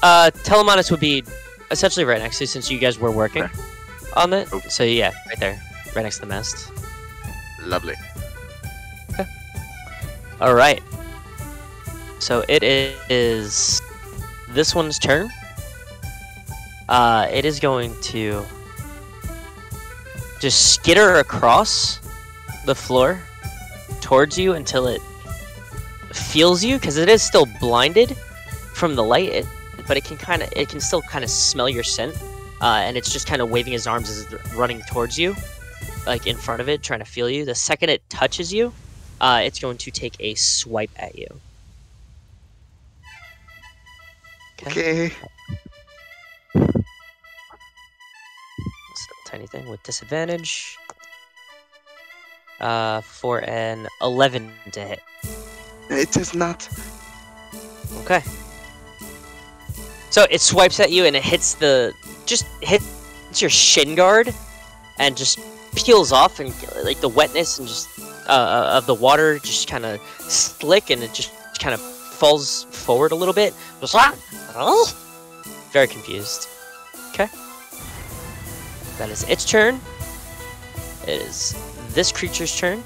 Telemanus would be essentially right next to you since you guys were working on it. Okay. So yeah, right there. Right next to the mast. Lovely. Okay. Alright. So it is this one's turn. It is going to just skitter across the floor towards you until it feels you, because it is still blinded from the light, but it can still kind of smell your scent, and it's just kind of waving its arms as it's running towards you, like in front of it, trying to feel you. The second it touches you, it's going to take a swipe at you. Okay. Tiny thing with disadvantage. For an 11 to hit. It does not. Okay. So it swipes at you and it hits hits your shin guard and just peels off, and like the wetness and just of the water just kind of slick, and it just kind of falls forward a little bit. Just very confused. Okay. That is its turn. It is this creature's turn.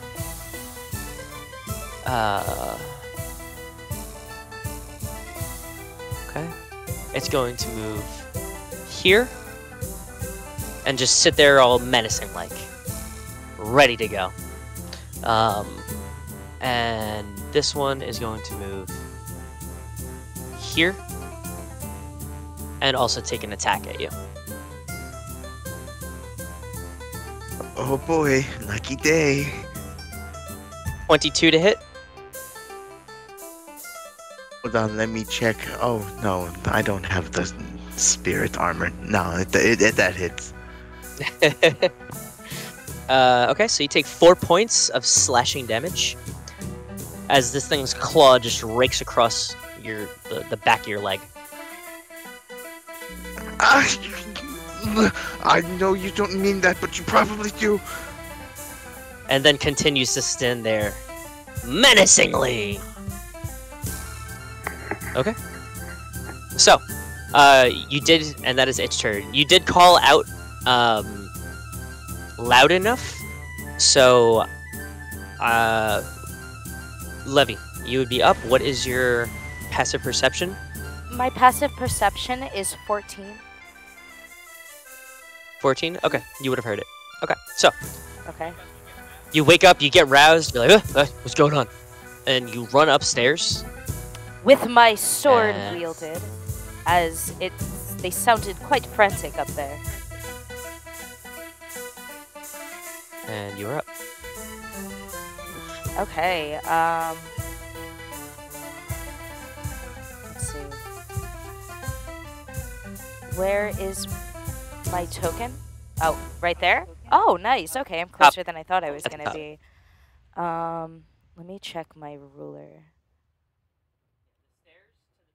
Okay. It's going to move here and just sit there all menacing, like ready to go. And this one is going to move here and also take an attack at you. Oh boy, lucky day. 22 to hit. Hold on, let me check. Oh no, I don't have the spirit armor. No, that hits. Okay, so you take 4 points of slashing damage as this thing's claw just rakes across the back of your leg. I know you don't mean that, but you probably do. And then continues to stand there menacingly. Okay. So, you did, and that is its turn. You did call out loud enough, so Levi, you would be up. What is your passive perception? My passive perception is 14. 14? Okay, you would have heard it. Okay, so Okay. you wake up, you get roused, you're like, what's going on? And you run upstairs. With my sword And- wielded, as they sounded quite frantic up there. And you're up. Okay, let's see. Where is my token? Oh, right there? Oh, nice. Okay, I'm closer than I thought I was At the gonna top. be. Let me check my ruler.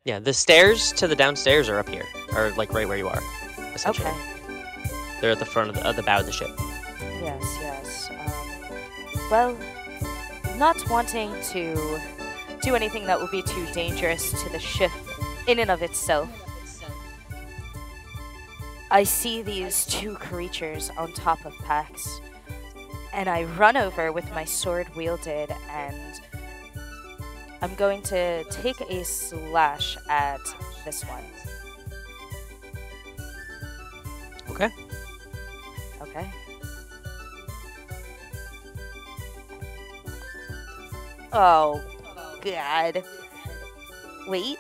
Yeah, the stairs to the downstairs are up here, or like right where you are, essentially. Okay. They're at the front of the bow of the ship. Yes, yes. Well, not wanting to do anything that would be too dangerous to the ship in and of itself, I see these two creatures on top of Pax, and I run over with my sword wielded, and I'm going to take a slash at this one. Okay. Okay. Oh, God. Wait.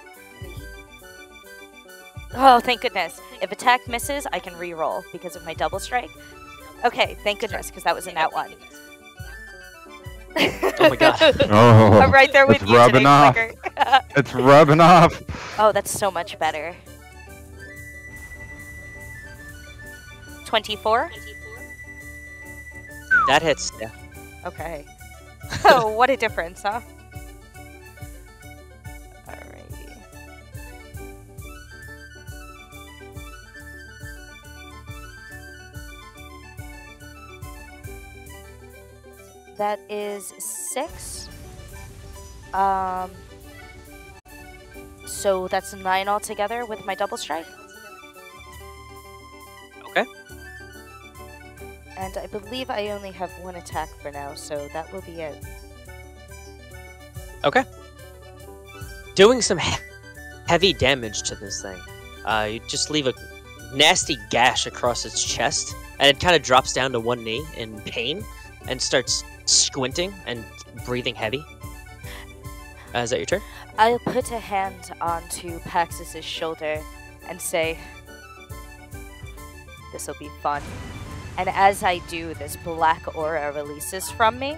Oh, thank goodness. If attack misses, I can re-roll because of my double strike. Okay, thank goodness, because that was a nat 1. Oh my god. Oh, I'm right there with it's you rubbing today, off. Flicker. It's rubbing off. Oh, that's so much better. 24? That hits. Yeah. Okay. Oh, what a difference, huh? Alrighty. That is 6. So that's 9 altogether with my double strike. Okay. And I believe I only have 1 attack for now, so that will be it. Okay. Doing some heavy damage to this thing. You just leave a nasty gash across its chest, and it kind of drops down to one knee in pain and starts squinting and breathing heavy. Is that your turn? I'll put a hand onto Paxxus' shoulder and say, "This'll be fun." And as I do, this black aura releases from me,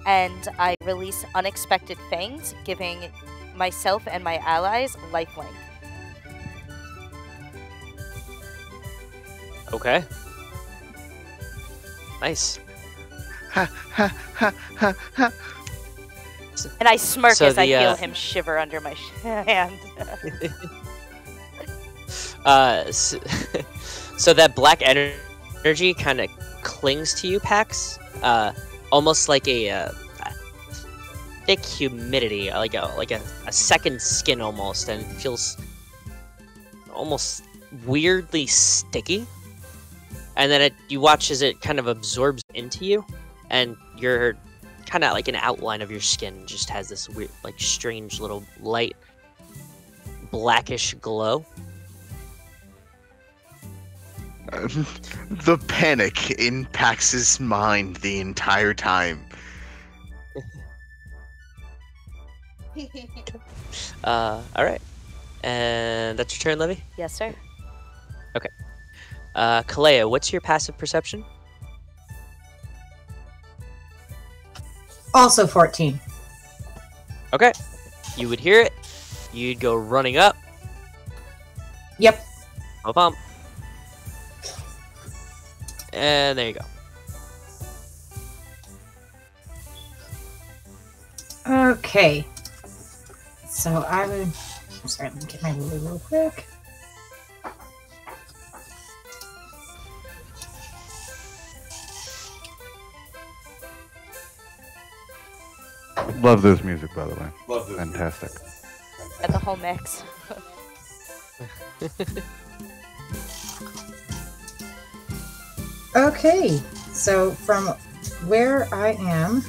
and I release unexpected fangs, giving myself and my allies lifelink. Okay. Nice. Ha ha ha ha ha. And I smirk So as I the, feel him shiver under my hand. So that black energy kind of clings to you, Pax. Almost like a thick humidity, like a second skin almost, and it feels almost weirdly sticky. And then you watch as it kind of absorbs into you, and you're kind of like an outline of your skin just has this weird, like strange little light blackish glow. The panic in Pax's mind the entire time. All right, and that's your turn, Levi. Yes, sir. Okay. Calaia, what's your passive perception? Also 14. Okay. You would hear it. You'd go running up. Yep. Bump. And there you go. Okay. So I would... I'm sorry, let me get my ruler real quick. Love this music, by the way. Love this. Fantastic. At the whole mix. Okay, so from where I am,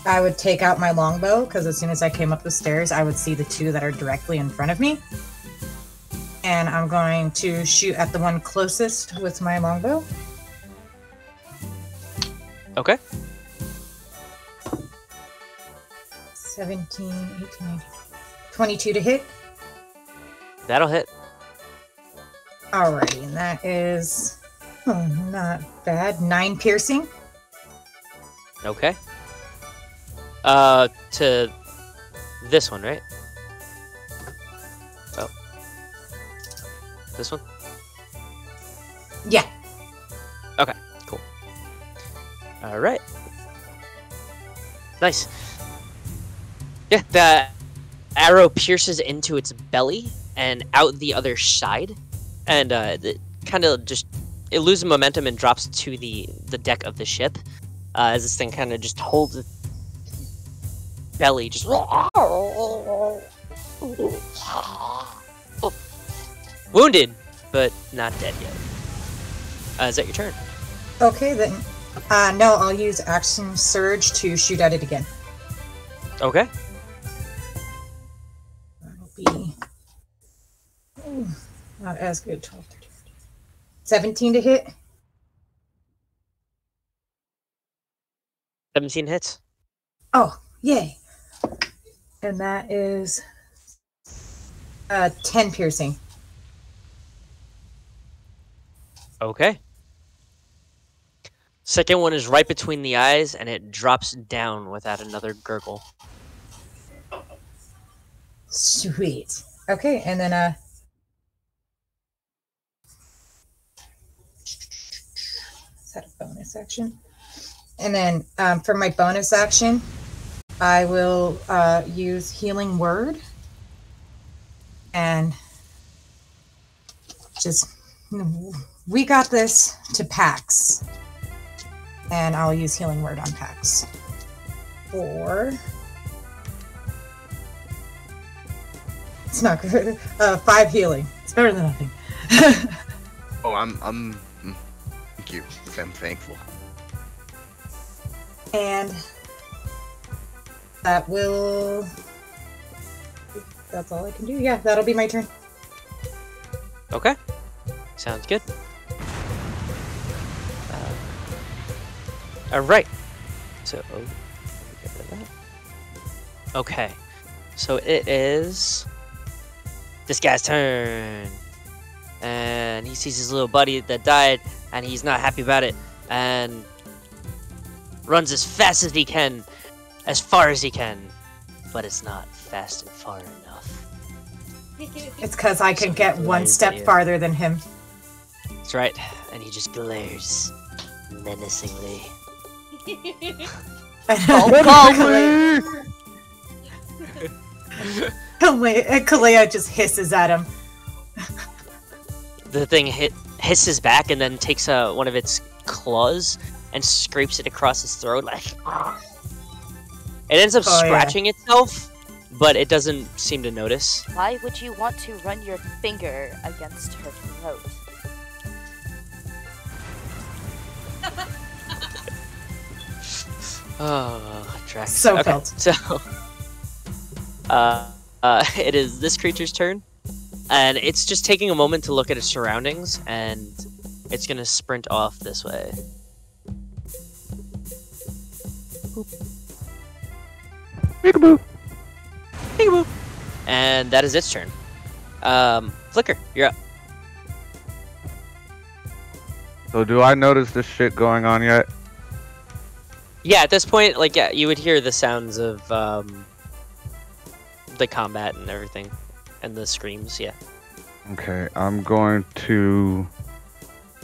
I would take out my longbow, because as soon as I came up the stairs, I would see the two that are directly in front of me. And I'm going to shoot at the one closest with my longbow. Okay. 17, 18, 19, 22 to hit. That'll hit. Alrighty, and that is not bad. 9 piercing. Okay. To this one, right? Oh. This one? Yeah. Okay, cool. Alright. Nice. Yeah, the arrow pierces into its belly and out the other side. And it kind of just... It loses momentum and drops to the deck of the ship. as this thing kind of just holds its belly, just wounded, but not dead yet. Is that your turn? Okay, then. No, I'll use Action Surge to shoot at it again. Okay. That'll be... not as good. 12, 13, 14. 17 to hit. 17 hits. Oh, yay. And that is 10 piercing. Okay. Second one is right between the eyes, and it drops down without another gurgle. Sweet. Okay, and then is that a bonus action? And then for my bonus action, I will use Healing Word and just, we got this to Pax. And I'll use Healing Word on Pax. 4. It's not good. 5 healing. It's better than nothing. Oh, I'm thank you. I'm thankful. And that will... that's all I can do. Yeah, that'll be my turn. Okay. Sounds good. Alright. So, let me get rid of that. Okay. So it is this guy's turn. And he sees his little buddy that died, and he's not happy about it, and runs as fast as he can, as far as he can, but it's not fast and far enough. It's because I can get one step farther than him. That's right, and he just glares menacingly. Calaia just hisses at him. The thing hisses back and then takes one of its claws and scrapes it across his throat. Like, it ends up scratching itself, but it doesn't seem to notice. Why would you want to run your finger against her throat? Oh, Drax. So okay, felt. So, it is this creature's turn, and it's just taking a moment to look at its surroundings, and it's gonna sprint off this way. Peekaboo. Peekaboo. And that is its turn. Flicker, you're up. So do I notice this shit going on yet? Yeah, at this point, like, yeah, you would hear the sounds of the combat and everything, and the screams. Yeah. Okay, I'm going to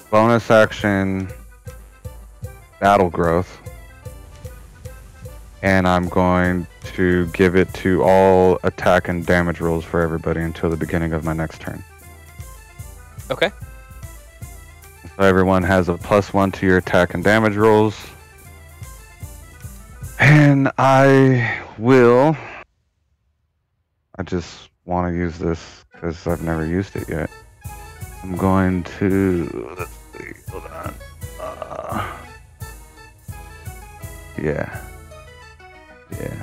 bonus action battle growth, and I'm going to give it to all attack and damage rolls for everybody until the beginning of my next turn. Okay. So everyone has a +1 to your attack and damage rolls. And I just want to use this because I've never used it yet. I'm going to, let's see, hold on. Yeah. Okay.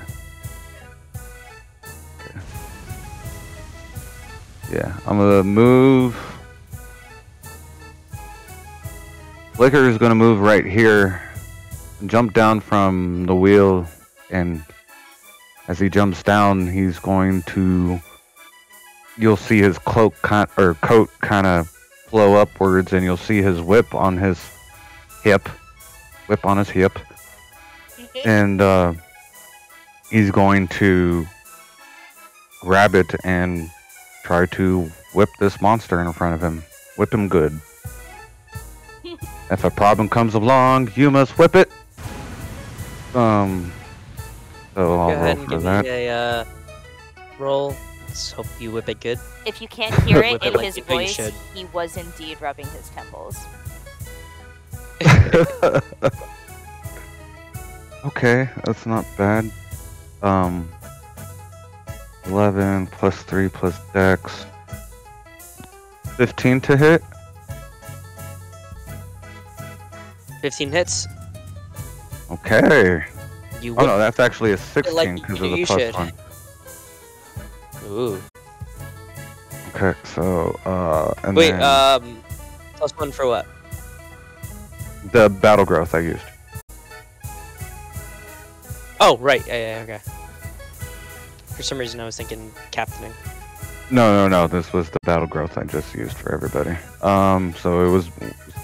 Yeah, I'm gonna move. Flicker is gonna move right here. Jump down from the wheel, and as he jumps down, he's going to, you'll see his coat kind of flow upwards, and you'll see his whip on his hip, and he's going to grab it and try to whip this monster in front of him. Whip him good. If a problem comes along, you must whip it. So I'll Go ahead roll and for give that. me a roll. Let's hope you whip it good. If you can't hear it Whip it in like his you know you voice, should. he was indeed rubbing his temples. Okay, that's not bad. 11 plus 3 plus dex. 15 to hit. 15 hits. Okay. You Oh whip- no, that's actually a 16 like because of the you plus should. 1. Ooh. Okay, so and Wait, then +1 for what? the battle growth I used. Oh, right. Yeah, okay. For some reason, I was thinking captaining. No. This was the battle growth I just used for everybody. So it was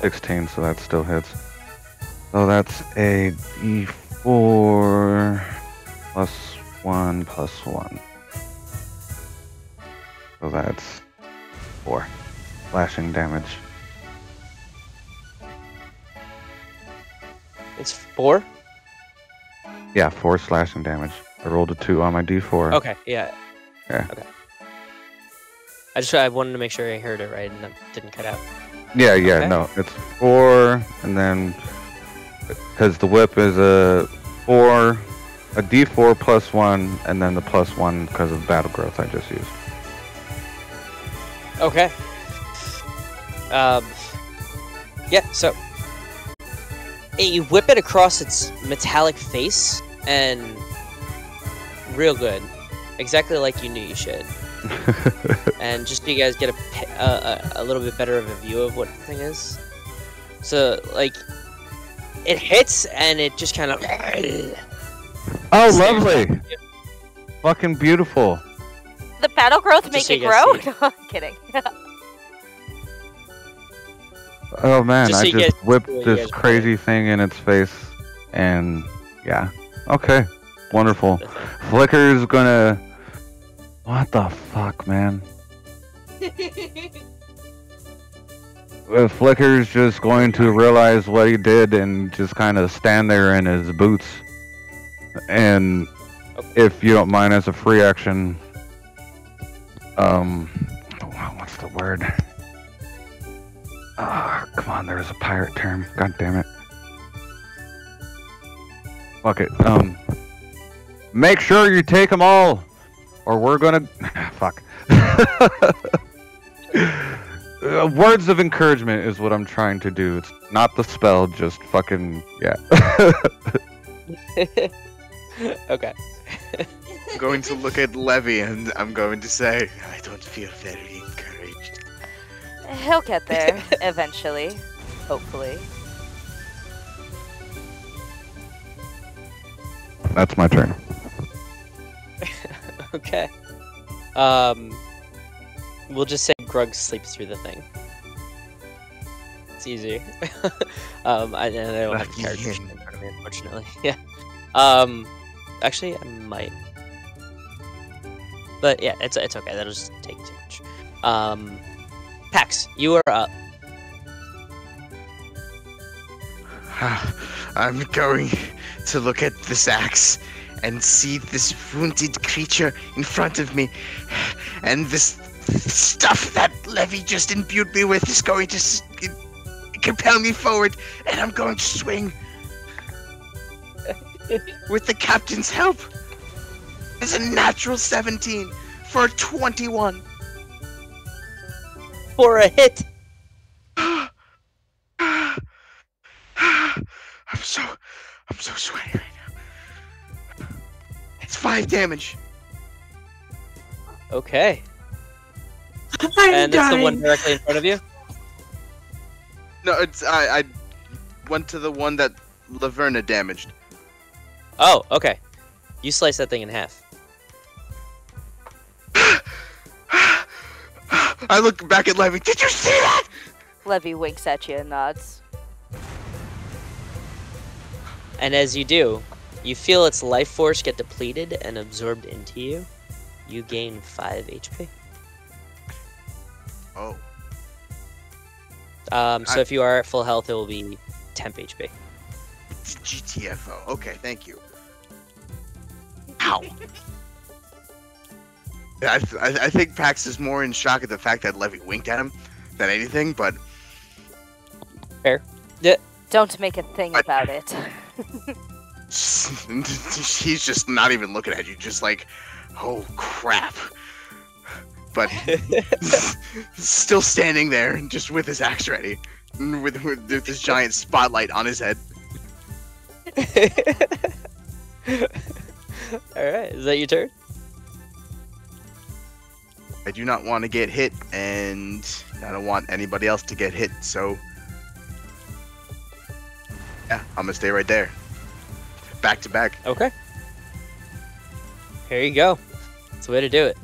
16, so that still hits. So that's a D4 plus 1 plus 1. So that's 4 slashing damage. It's 4? Yeah, 4 slashing damage. I rolled a 2 on my D4. Okay, yeah. Yeah. Okay. I wanted to make sure I heard it right and that didn't cut out. Yeah, Okay. no, it's 4, and then because the whip is a D4 plus 1, and then the plus 1 because of battle growth I just used. Okay. Yeah, so you whip it across its metallic face, and real good, exactly like you knew you should. And just so you guys get a little bit better of a view of what the thing is. So like, it hits and it just kind of. Oh, lovely! Fucking beautiful. The battle growth Just make so it you guys grow? see. No, I'm kidding. Oh man, Just so I you just guys- whipped so you this guys- crazy thing in its face, and yeah. Okay, wonderful. Flicker's gonna. What the fuck, man? Flicker's just going to realize what he did and just kind of stand there in his boots. And if you don't mind, as a free action, what's the word? Come on, there's a pirate term. God damn it. Fuck it. Make sure you take them all, or we're gonna. Fuck. Words of encouragement is what I'm trying to do. It's not the spell, just fucking yeah. Okay. I'm going to look at Levi and I'm going to say, I don't feel very encouraged. He'll get there eventually, hopefully. That's my turn. Okay. We'll just say Grug sleeps through the thing. It's easier. I don't have the character sheet in front of me, unfortunately. Yeah. Actually, I might. But yeah, it's okay. That'll just take too much. Pax, you are up. I'm going to look at this axe and see this wounded creature in front of me, and this stuff that Levi just imbued me with is going to compel me forward, and I'm going to swing with the captain's help. It's a natural 17 for a 21. For a hit. I'm so sweaty right now. It's 5 damage. Okay. I'm And that's the one dying. directly in front of you? No, it's I went to the one that Laverna damaged. Oh, okay. You slice that thing in half. I look back at Levi. Did you see that? Levi winks at you and nods. And as you do, you feel its life force get depleted and absorbed into you. You gain 5 HP. Oh. So if you are at full health, it will be temp HP. It's GTFO. Okay, thank you. Ow. I think Pax is more in shock at the fact that Levi winked at him than anything, but Fair. Yeah. Don't make a thing about it. He's just not even looking at you, just like, oh crap. But still standing there, just with his axe ready, with this giant spotlight on his head. Alright, is that your turn? I do not want to get hit, and I don't want anybody else to get hit, so yeah, I'm gonna stay right there. Back to back. Okay. Here you go. That's the way to do it.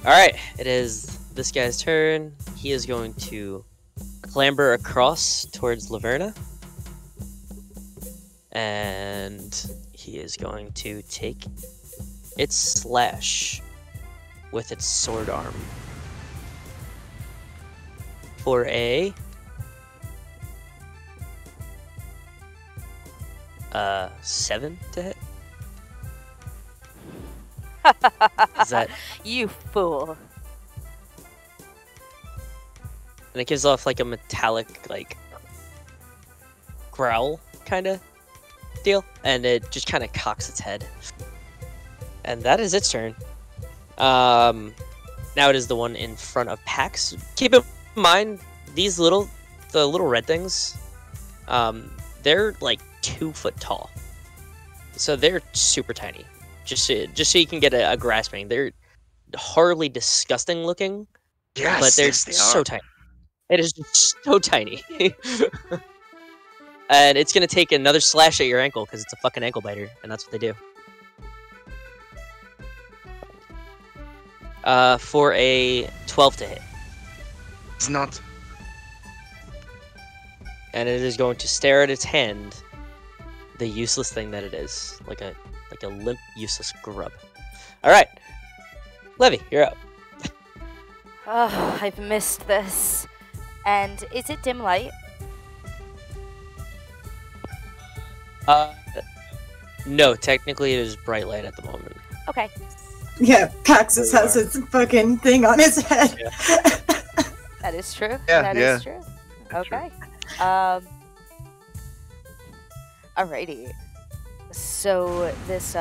Alright, it is this guy's turn. He is going to clamber across towards Laverna. And he is going to take its slash with its sword arm for a 7 to hit. Is that? You fool. And it gives off like a metallic, like, growl kind of deal, and it just kind of cocks its head. And that is its turn. Now it is the one in front of Pax. Keep in mind, the little red things, they're like 2 foot tall, so they're super tiny. Just so you can get a grasping, they're horribly disgusting looking. Yes, but they're yes, they so are. tiny. It is just so tiny. And it's gonna take another slash at your ankle because it's a fucking ankle biter, and that's what they do. For a 12 to hit. It's not. And it is going to stare at its hand, the useless thing that it is, like a limp, useless grub. All right, Levi, you're up. Oh, I've missed this. And is it dim light? No, technically it is bright light at the moment. Okay. Yeah, Paxxus has its fucking thing on his head. Yeah. That is true. Yeah, That is true. Okay. Alrighty. So this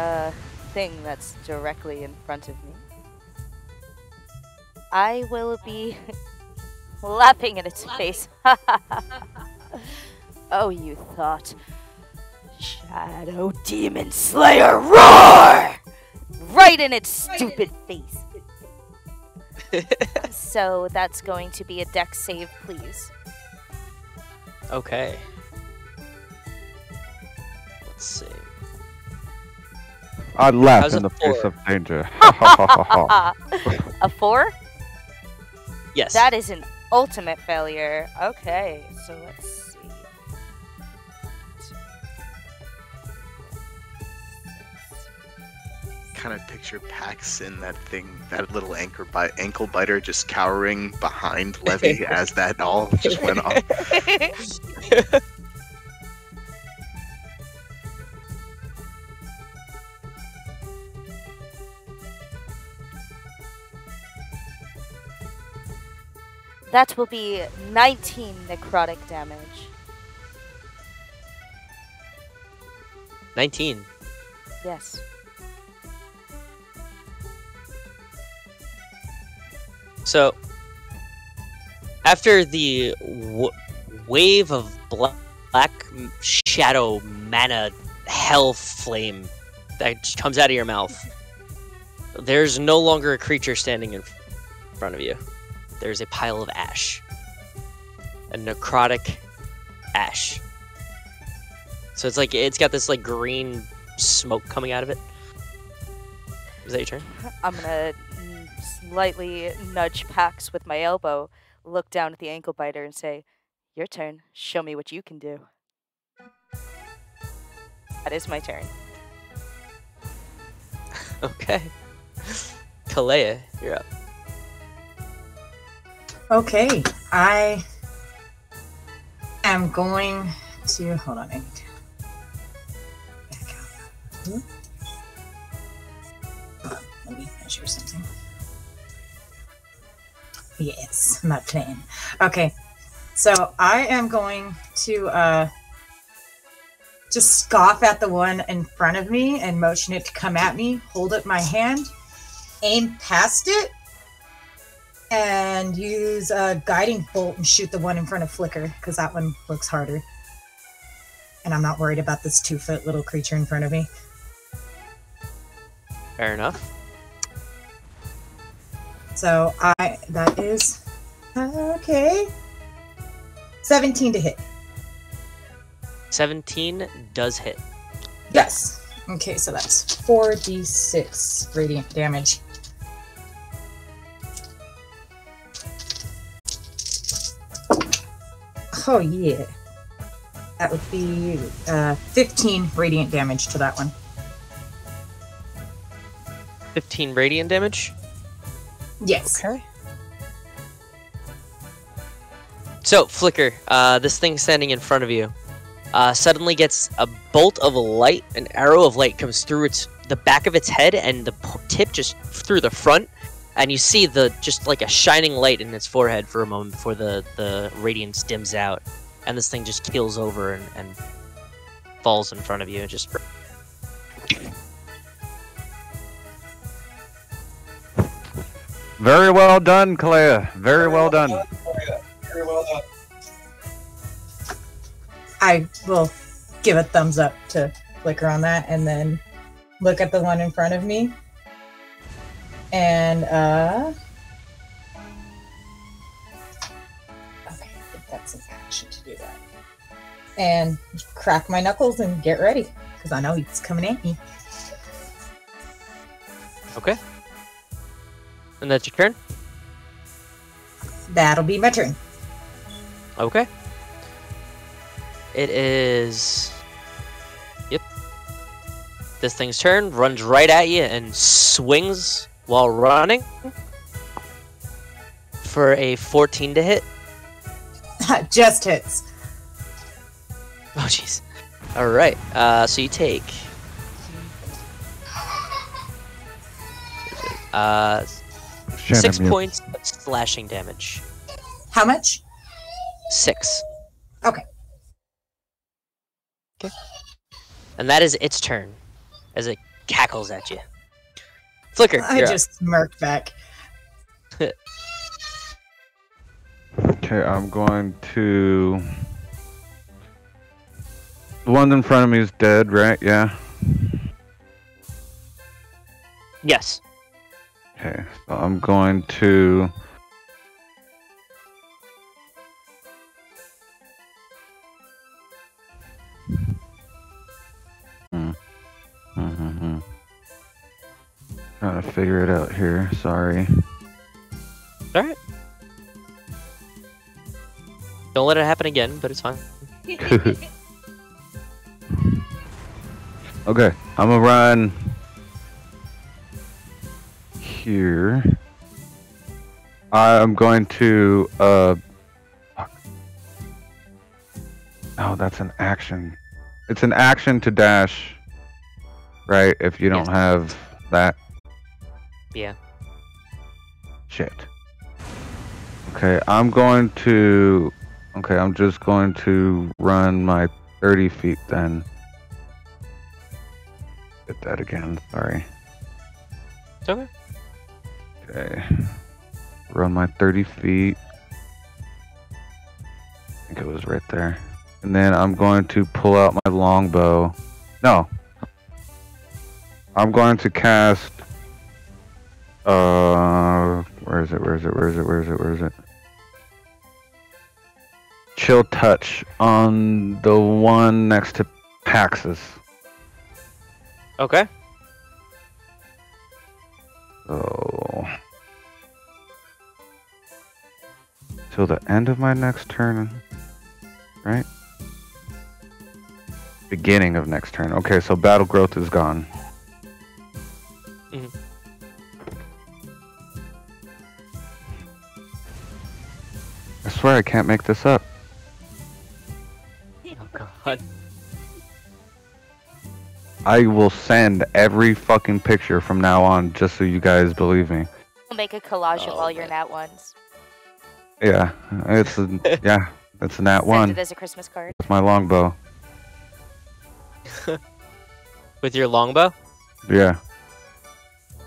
thing that's directly in front of me, I will be laughing at its face. Oh, you thought. Shadow Demon Slayer, roar! Right in its stupid face. So that's going to be a dex save, please. Okay. Let's see. I laugh How's in a the face 4? of danger. Ha ha ha ha ha. A 4? Yes. That is an ultimate failure. Okay, so let's see. Kind of picture Pax in that thing, that little ankle biter, just cowering behind Levi as that all just went off. That will be 19 necrotic damage. 19. Yes. So, after the wave of black shadow mana hell flame that just comes out of your mouth, there's no longer a creature standing in front of you. There's a pile of ash. A necrotic ash. So it's got this like green smoke coming out of it. Is that your turn? I'm gonna slightly nudge Pax with my elbow, look down at the ankle biter and say, "Your turn. Show me what you can do." That is my turn. Okay. Calaia, you're up. Okay, I am going to hold on. I need to back out. Hold on, let me measure something. Yes, my plan. Okay, so I am going to just scoff at the one in front of me and motion it to come at me, hold up my hand, aim past it, and use a guiding bolt and shoot the one in front of Flicker, because that one looks harder. And I'm not worried about this 2-foot little creature in front of me. Fair enough. So that is, okay. 17 to hit. 17 does hit. Yes. Okay, so that's 4d6 radiant damage. Oh, yeah. That would be 15 radiant damage to that one. 15 radiant damage? Yes. Okay. So, Flicker, this thing standing in front of you, suddenly gets a bolt of light, an arrow of light comes through the back of its head and the tip just through the front, and you see just like a shining light in its forehead for a moment before the radiance dims out, and this thing just keels over and falls in front of you and just... Very well done, Calaia. Very well done. Very well done. I will give a thumbs up to Flicker on that, and then look at the one in front of me. And, okay, I think that's an action to do that. And crack my knuckles and get ready, because I know he's coming at me. Okay. And that's your turn? That'll be my turn. Okay. It is... Yep. This thing's turn, runs right at you and swings while running for a 14 to hit. Just hits. Oh, jeez. Alright, so you take... 6 points of slashing damage. How much? 6. Okay. Okay. And that is its turn, as it cackles at you. Flicker, I you're just smirked back. Okay, I'm going to... The one in front of me is dead, right? Yeah? Yes. Okay, so I'm going to... Trying to figure it out here, sorry. Alright. Don't let it happen again, but it's fine. Okay, I'm gonna run here. I'm going to fuck. Oh, that's an action. It's an action to dash, right? If you don't Yes. have that. Yeah. Shit. Okay, I'm going to... Okay, I'm just going to run my 30 feet then. Hit that again, sorry. It's okay. Okay. Run my 30 feet. I think it was right there. And then I'm going to pull out my longbow. No. I'm going to cast... where is it? Chill Touch on the one next to Paxxus. Okay. So... till the end of my next turn, right? Beginning of next turn. Okay, so battle growth is gone. Mhm. I swear I can't make this up. Oh god. I will send every fucking picture from now on just so you guys believe me. We'll make a collage of Oh, all your man. nat ones. Yeah, it's a, yeah, it's a nat Send one it as a Christmas card. with my longbow. With your longbow? Yeah.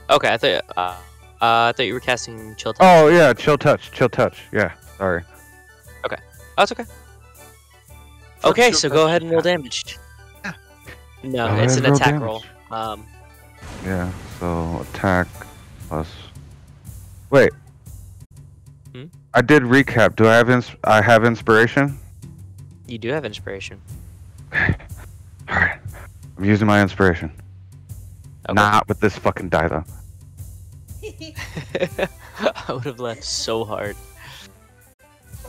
Okay, I thought you were casting chill touch. Oh yeah, chill touch. Yeah, sorry. Oh, that's okay. Okay, Chill so touch go ahead is and roll half. damage. Yeah. No, Go it's ahead an and roll attack damage. roll. Yeah, so attack plus. Wait. Hmm? I did recap. Do I have I have inspiration? You do have inspiration. Alright. I'm using my inspiration. Okay. Not with this fucking die though. I would have left so hard.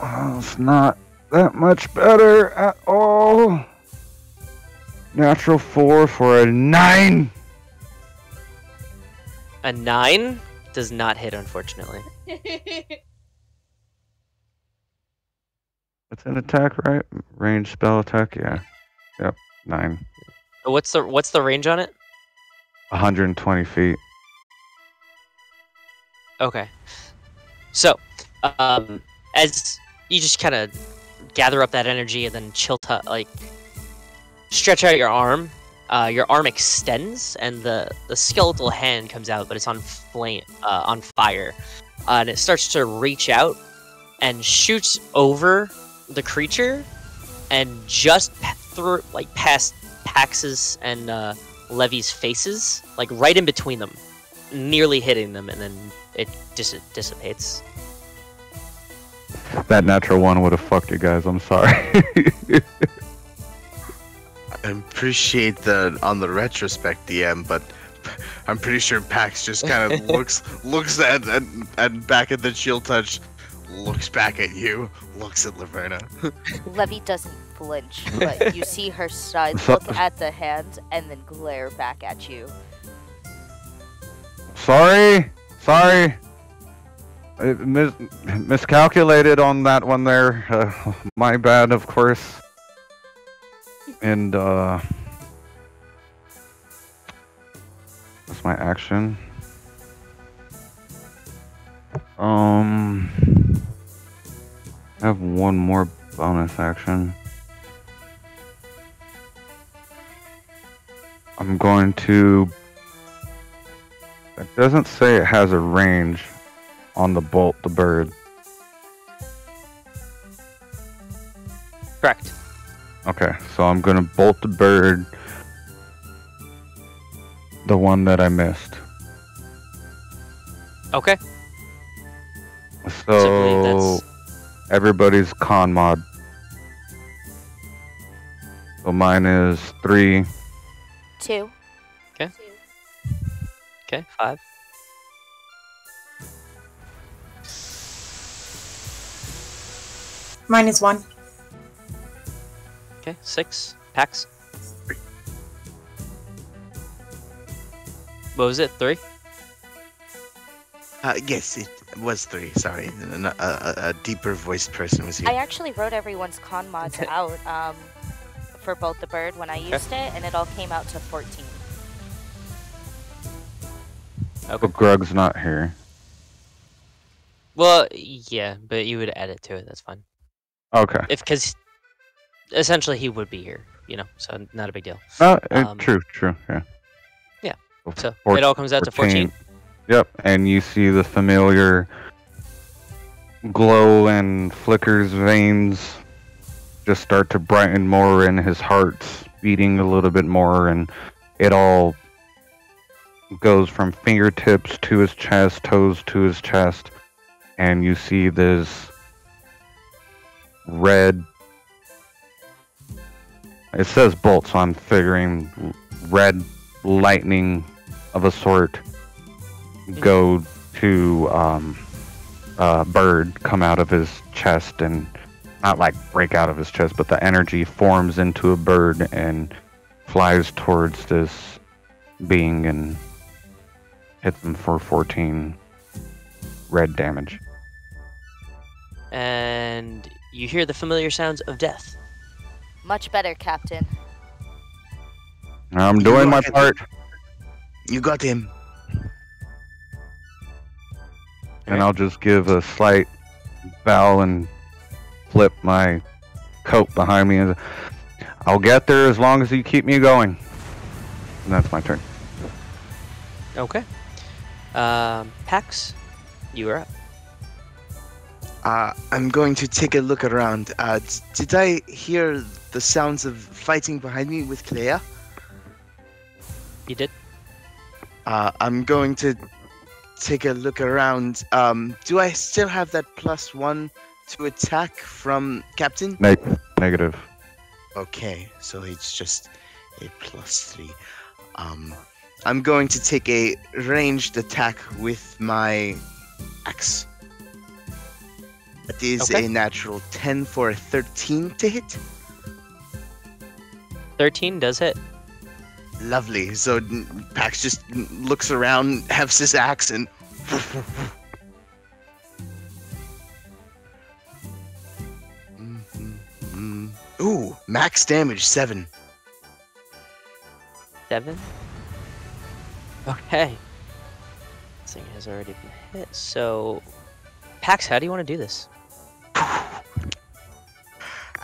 Oh, it's not that much better at all. Natural 4 for a 9. A 9 does not hit, unfortunately. It's an attack, right? Range spell attack, yeah. Yep, 9. What's the range on it? 120 feet. Okay. So, as you just kind of gather up that energy and then stretch out your arm extends and the skeletal hand comes out, but it's on fire, and it starts to reach out and shoots over the creature and just past Paxxus and Levi's faces, like right in between them, nearly hitting them, and then it dissipates. That natural 1 would have fucked you guys, I'm sorry. I appreciate on the retrospect DM, but I'm pretty sure Pax just kind of looks at and back at the chill touch, looks back at you, looks at Laverna. Levi doesn't flinch, but you see her side look at the hand and then glare back at you. Sorry. I miscalculated on that one there. My bad, of course. And that's my action. I have one more bonus action. I'm going to. It doesn't say it has a range on the bolt the bird. Correct. Okay, so I'm gonna bolt the bird, the one that I missed. Okay. So I believe that's everybody's con mod. So mine is 3. 2. okay. 5. Mine is 1. Okay. 6. Pax. What was it? 3. Yes, it was 3. Sorry, a deeper voiced person was here. I actually wrote everyone's con mods out for both the bird when I used it, and it all came out to 14. Okay. But Grug's not here. Well, yeah, but you would add it to it. That's fine. Okay. Because essentially he would be here, so not a big deal. True, yeah. Yeah. So it all comes out to 14. Yep, and you see the familiar glow and flickers veins just start to brighten more, and his heart's beating a little bit more, and it all goes from fingertips to his chest, toes to his chest, and you see this red. It says bolt, so I'm figuring red lightning of a sort go to bird come out of his chest, and not like break out of his chest, but the energy forms into a bird and flies towards this being and hits him for 14 red damage. And you hear the familiar sounds of death. Much better, Captain. I'm doing my part. You got him. And I'll just give a slight bow and flip my coat behind me. I'll get there as long as you keep me going. And that's my turn. Okay. Pax, you are up. I'm going to take a look around. Did I hear the sounds of fighting behind me with Calaia? You did? I'm going to take a look around. Do I still have that +1 to attack from Captain? Negative. Okay, so it's just a +3. I'm going to take a ranged attack with my axe. That is Okay. a natural 10 for a 13 to hit. 13 does hit. Lovely. So Pax just looks around, hefts his axe, and ooh, max damage 7. 7. Okay. This thing has already been hit. So, Pax, how do you want to do this?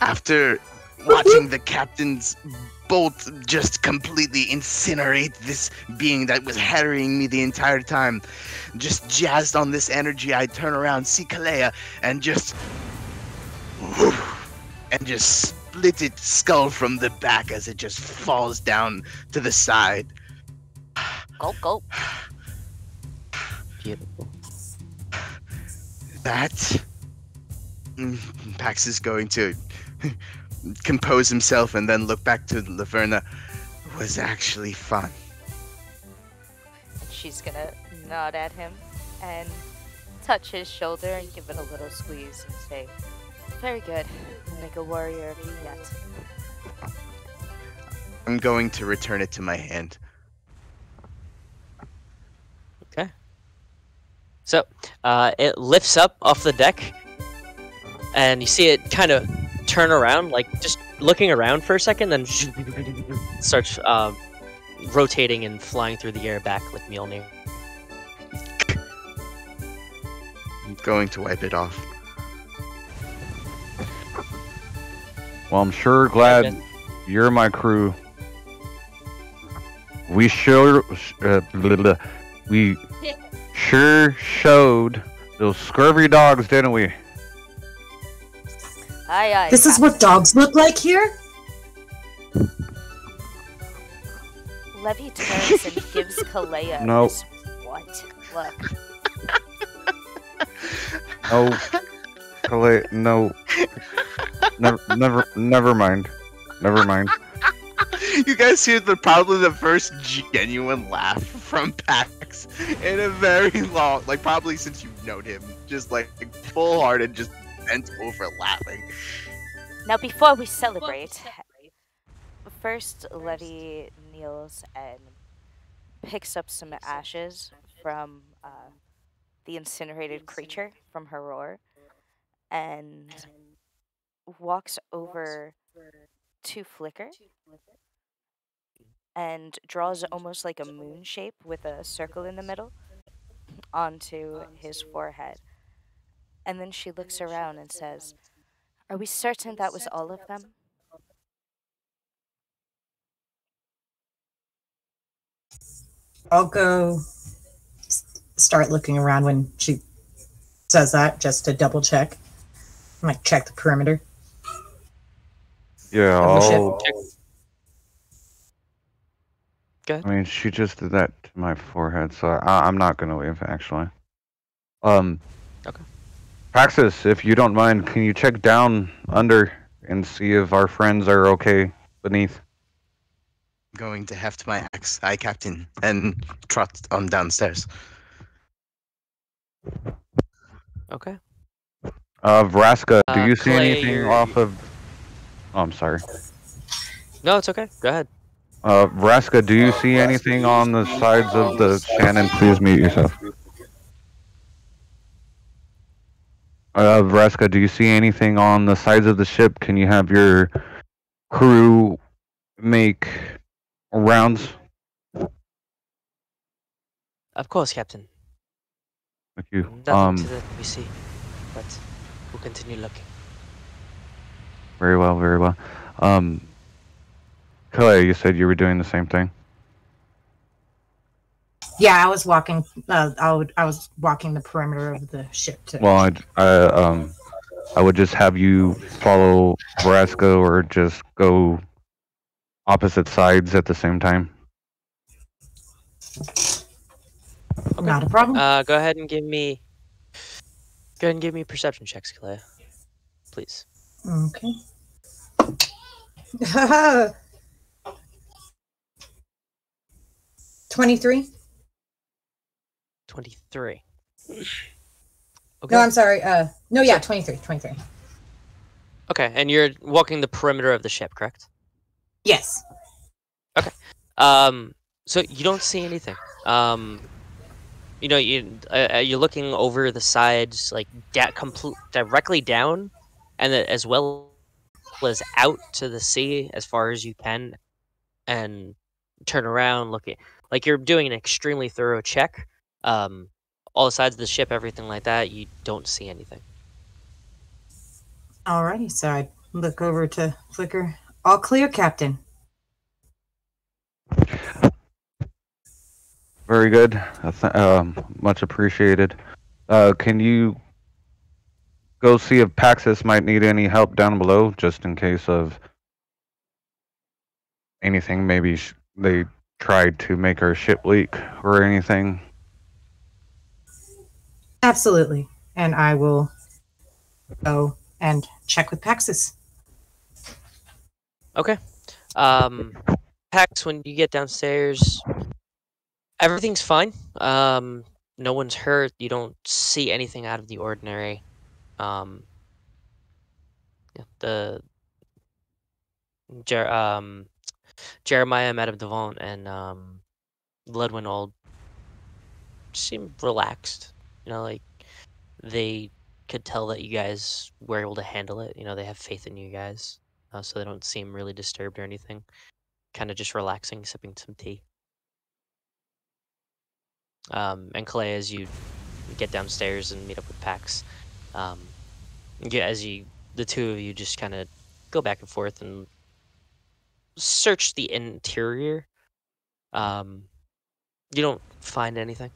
After watching the captain's bolt just completely incinerate this being that was harrying me the entire time, just jazzed on this energy, I turn around, see Calaia, and just split its skull from the back as it just falls down to the side. Gulp, gulp. Beautiful. That Pax is going to compose himself and then look back to Laverna. Was actually fun. And she's gonna nod at him and touch his shoulder and give it a little squeeze and say, "Very good. Make a warrior of you yet." I'm going to return it to my hand. Okay. So, it lifts up off the deck, and you see it kind of turn around, like just looking around for a second, then starts rotating and flying through the air back with Mjolnir. I'm going to wipe it off. Well, I'm sure glad Okay. you're my crew. We sure showed those scurvy dogs, didn't we? Aye, aye. This is what dogs look like here? Levi turns and gives Calaia No. this what look. Oh, Calaia, no. Never mind. Never mind. You guys hear probably the first genuine laugh from Pax in a very long, like probably since you've known him, just like full-hearted, just bent over laughing. Now, before we celebrate, first Levi kneels and picks up some ashes from the incinerated creature from her roar and walks over to Flicker and draws almost like a moon shape with a circle in the middle onto his forehead. And then she looks around and says, "Are we certain that was all of them?" I'll go start looking around when she says that, just to double check. I'm gonna check the perimeter. Yeah, Double check. I'll, Good. I mean, she just did that to my forehead, so I'm not gonna leave, actually. Okay. Paxxus, if you don't mind, can you check down under and see if our friends are okay beneath? Going to heft my axe, aye, Captain, and trot on downstairs. Okay. Vraska, do you see Calaia, anything you're- off of... Oh, I'm sorry. No, it's okay. Go ahead. Vraska, do you see anything on the sides of the... Shannon, please mute yourself. Vraska, do you see anything on the sides of the ship? Can you have your crew make rounds? Of course, Captain. Thank you. Nothing to that we see, but we'll continue looking. Very well, very well. Calaia, you said you were doing the same thing? Yeah, I was walking. I was walking the perimeter of the ship. Well, I would just have you follow Verasco or just go opposite sides at the same time. Not a problem. Go ahead and give me perception checks, Calaia, please. Okay. 23. 23. Okay. No, I'm sorry. No, yeah, 23. 23. Okay, and you're walking the perimeter of the ship, correct? Yes. So you don't see anything. You're looking over the sides, like directly down, and as well as out to the sea as far as you can, and turn around, looking like you're doing an extremely thorough check. All the sides of the ship, everything like that. You don't see anything. Alrighty, so I look over to Flicker. All clear, Captain. Very good. Much appreciated. Can you go see if Paxxus might need any help down below, just in case of anything? Maybe they tried to make our ship leak or anything. Absolutely. And I will go and check with Paxxus. Okay. Pax, when you get downstairs, everything's fine. No one's hurt. You don't see anything out of the ordinary. Yeah, Jeremiah, Madame Devant, and Ludwin all seem relaxed. Like they could tell that you guys were able to handle it. They have faith in you guys, so they don't seem really disturbed or anything. Kind of just relaxing, sipping some tea. And Calaia, as you get downstairs and meet up with Pax, the two of you just kind of go back and forth and search the interior. You don't find anything.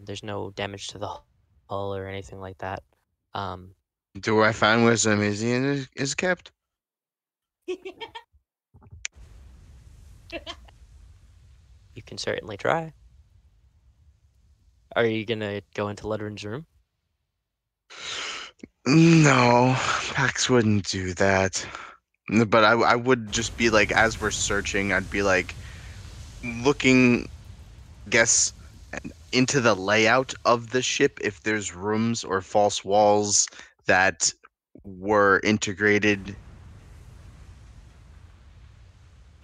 There's no damage to the hull or anything like that. Do I find where Zamizian is kept? You can certainly try. Are you gonna go into Ludwin's room? No, Pax wouldn't do that. But I would just be like, as we're searching, I'd be like, looking, guess, into the layout of the ship, if there's rooms or false walls that were integrated.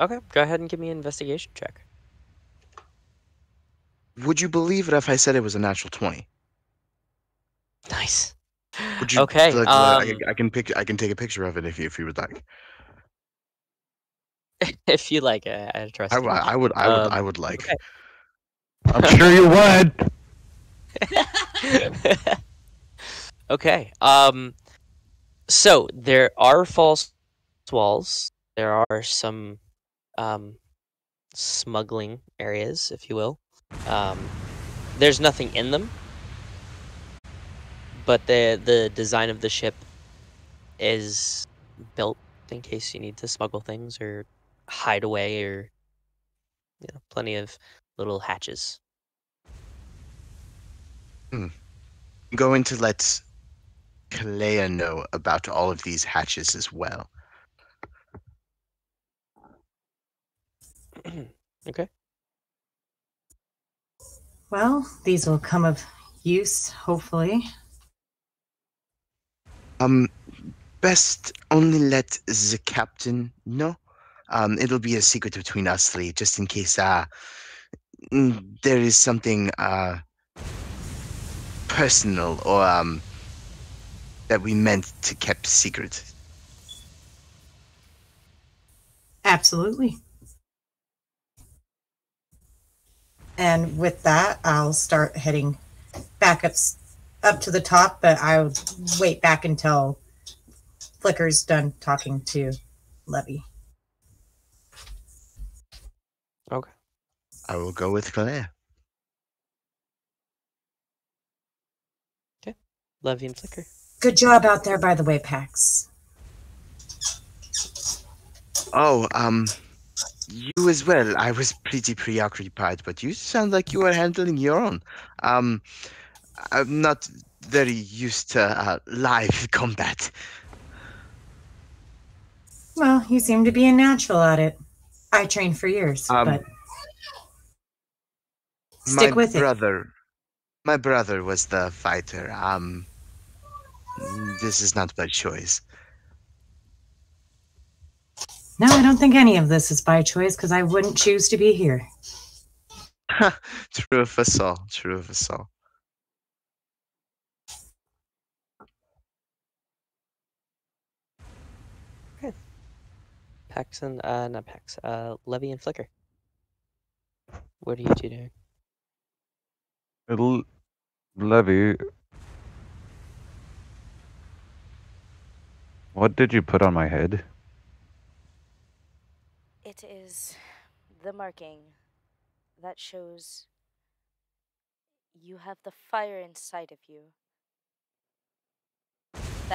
Okay, go ahead and give me an investigation check. Would you believe it if I said it was a natural 20? Nice. Would you? Okay. I can take a picture of it if you would like. If you like, I trust you. I would like. Okay. I'm sure you would. Okay. So there are false walls. There are some smuggling areas, if you will. There's nothing in them, but the design of the ship is built in case you need to smuggle things or hide away, or plenty of little hatches. I'm going to let Calaia know about all of these hatches as well. Okay. Well, these will come of use, hopefully. Best only let the captain know. It'll be a secret between us three, just in case there is something personal or that we meant to keep secret. Absolutely. And with that, I'll start heading back up to the top, but I'll wait back until Flicker's done talking to Levi. Okay. I will go with Calaia. Levi and Flicker. Good job out there, by the way, Pax. Oh, you as well. I was pretty preoccupied, but you sound like you are handling your own. I'm not very used to live combat. Well, you seem to be a natural at it. I trained for years, but stick with it. My brother was the fighter. This is not by choice. No, I don't think any of this is by choice because I wouldn't choose to be here. True of us all. True of us all. Pax and not Pax. Levi and Flicker. What are you two doing? Levi, what did you put on my head? It is the marking that shows you have the fire inside of you.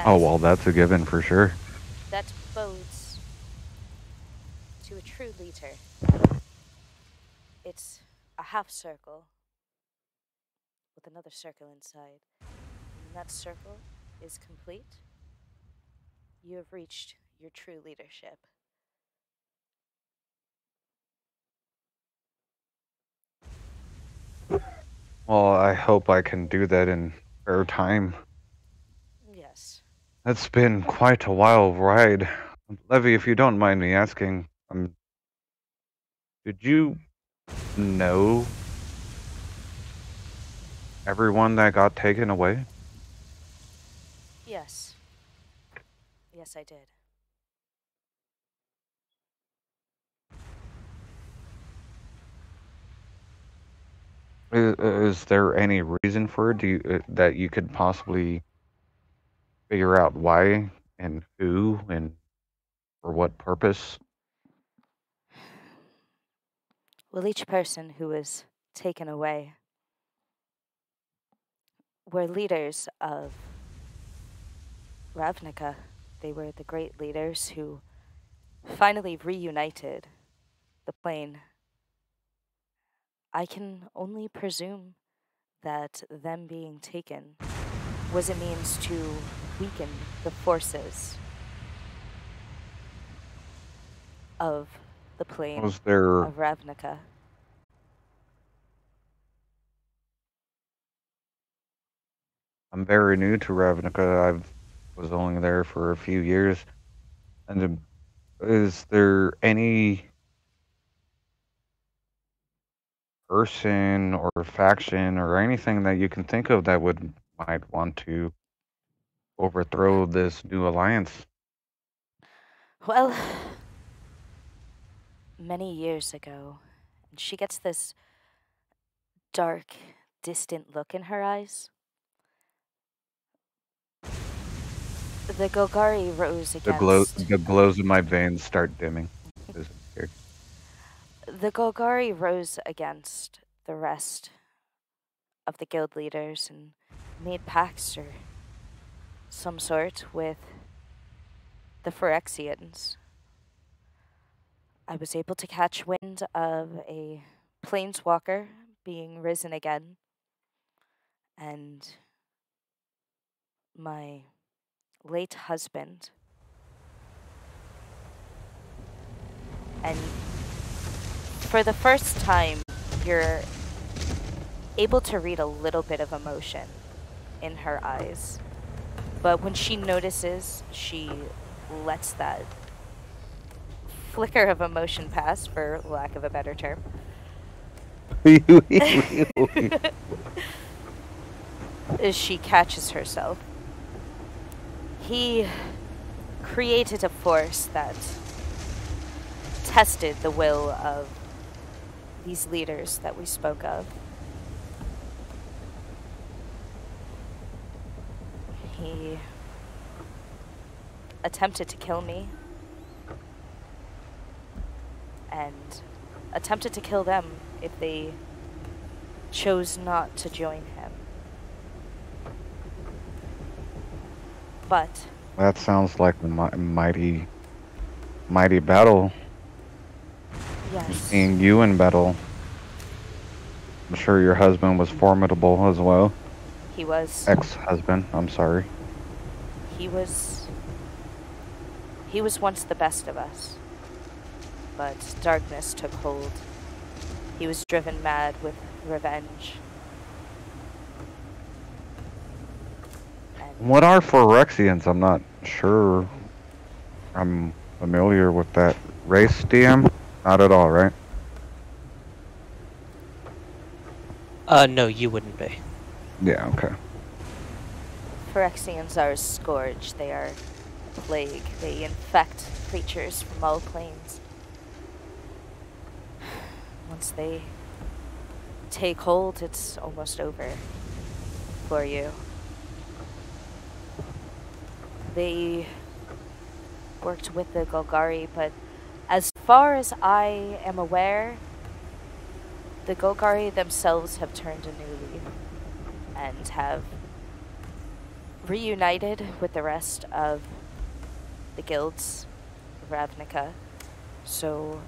Oh, well, that's a given for sure. That bodes to a true leader. It's a half circle with another circle inside. When that circle is complete, you have reached your true leadership. Well, I hope I can do that in fair time. Yes. It's been quite a wild ride. Levi, if you don't mind me asking, did you know everyone that got taken away? Yes. Yes, I did. Is there any reason for it? That you could possibly figure out why and who and for what purpose? Well, each person who was taken away were leaders of Ravnica. They were the great leaders who finally reunited the plane. I can only presume that them being taken was a means to weaken the forces of the plane Was there of Ravnica. I'm very new to Ravnica. I was only there for a few years. And is there any person or faction or anything that you can think of that might want to overthrow this new alliance? Well, many years ago, and she gets this dark, distant look in her eyes. The Golgari rose against... The glows in my veins start dimming. The Golgari rose against the rest of the guild leaders and made pacts or some sort with the Phyrexians. I was able to catch wind of a planeswalker being risen again, and my late husband. And for the first time, you're able to read a little bit of emotion in her eyes. But when she notices, she lets that flicker of emotion pass, for lack of a better term. As she catches herself. He created a force that tested the will of these leaders that we spoke of. He attempted to kill me and attempted to kill them if they chose not to join him. But That sounds like a mighty battle. yes, Seeing you in battle. I'm sure your husband was formidable as well. he was. Ex-husband, I'm sorry. He was once the best of us. But darkness took hold. He was driven mad with revenge. And What are Phyrexians? I'm not sure. I'm familiar with that race, DM? Not at all, right? No, you wouldn't be. Yeah, okay. Phyrexians are a scourge. They are a plague. They infect creatures from all planes. Once they take hold, it's almost over for you. They worked with the Golgari, but as far as I am aware, the Golgari themselves have turned a new leaf and have reunited with the rest of the guilds of Ravnica. So,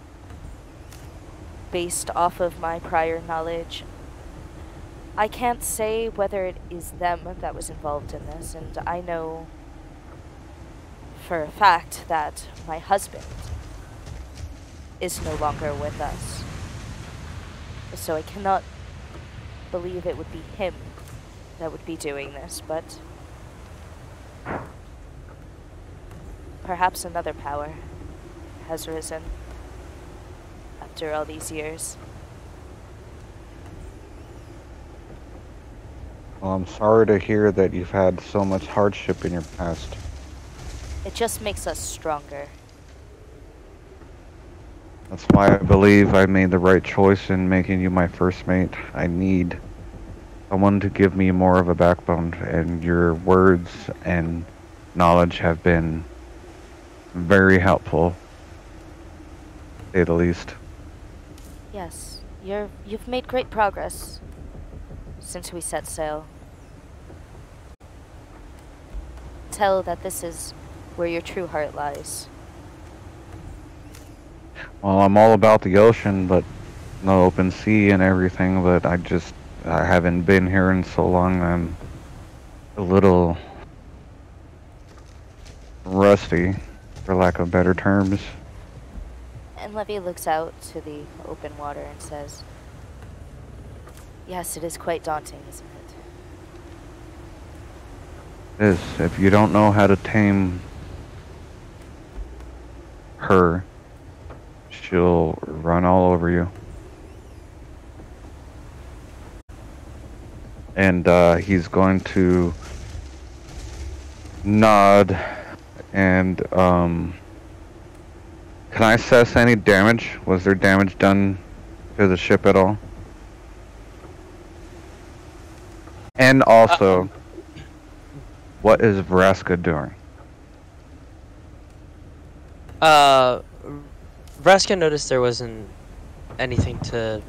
based off of my prior knowledge, I can't say whether it is them that was involved in this, and I know for a fact that my husband is no longer with us. So I cannot believe it would be him that would be doing this, but perhaps another power has risen after all these years. Well, I'm sorry to hear that you've had so much hardship in your past. It just makes us stronger. That's why I believe I made the right choice in making you my first mate. I need someone to give me more of a backbone, and your words and knowledge have been very helpful, to say the least. Yes, you've made great progress since we set sail. Tell that this is where your true heart lies. Well, I'm all about the ocean, but no open sea and everything, but I haven't been here in so long. I'm a little rusty, for lack of better terms. And Levi looks out to the open water and says, yes, it is quite daunting, isn't it? It is. If you don't know how to tame her, she'll run all over you. And he's going to nod and can I assess any damage? Was there damage done to the ship at all? And also, what is Vraska doing? Vraska noticed there wasn't anything to,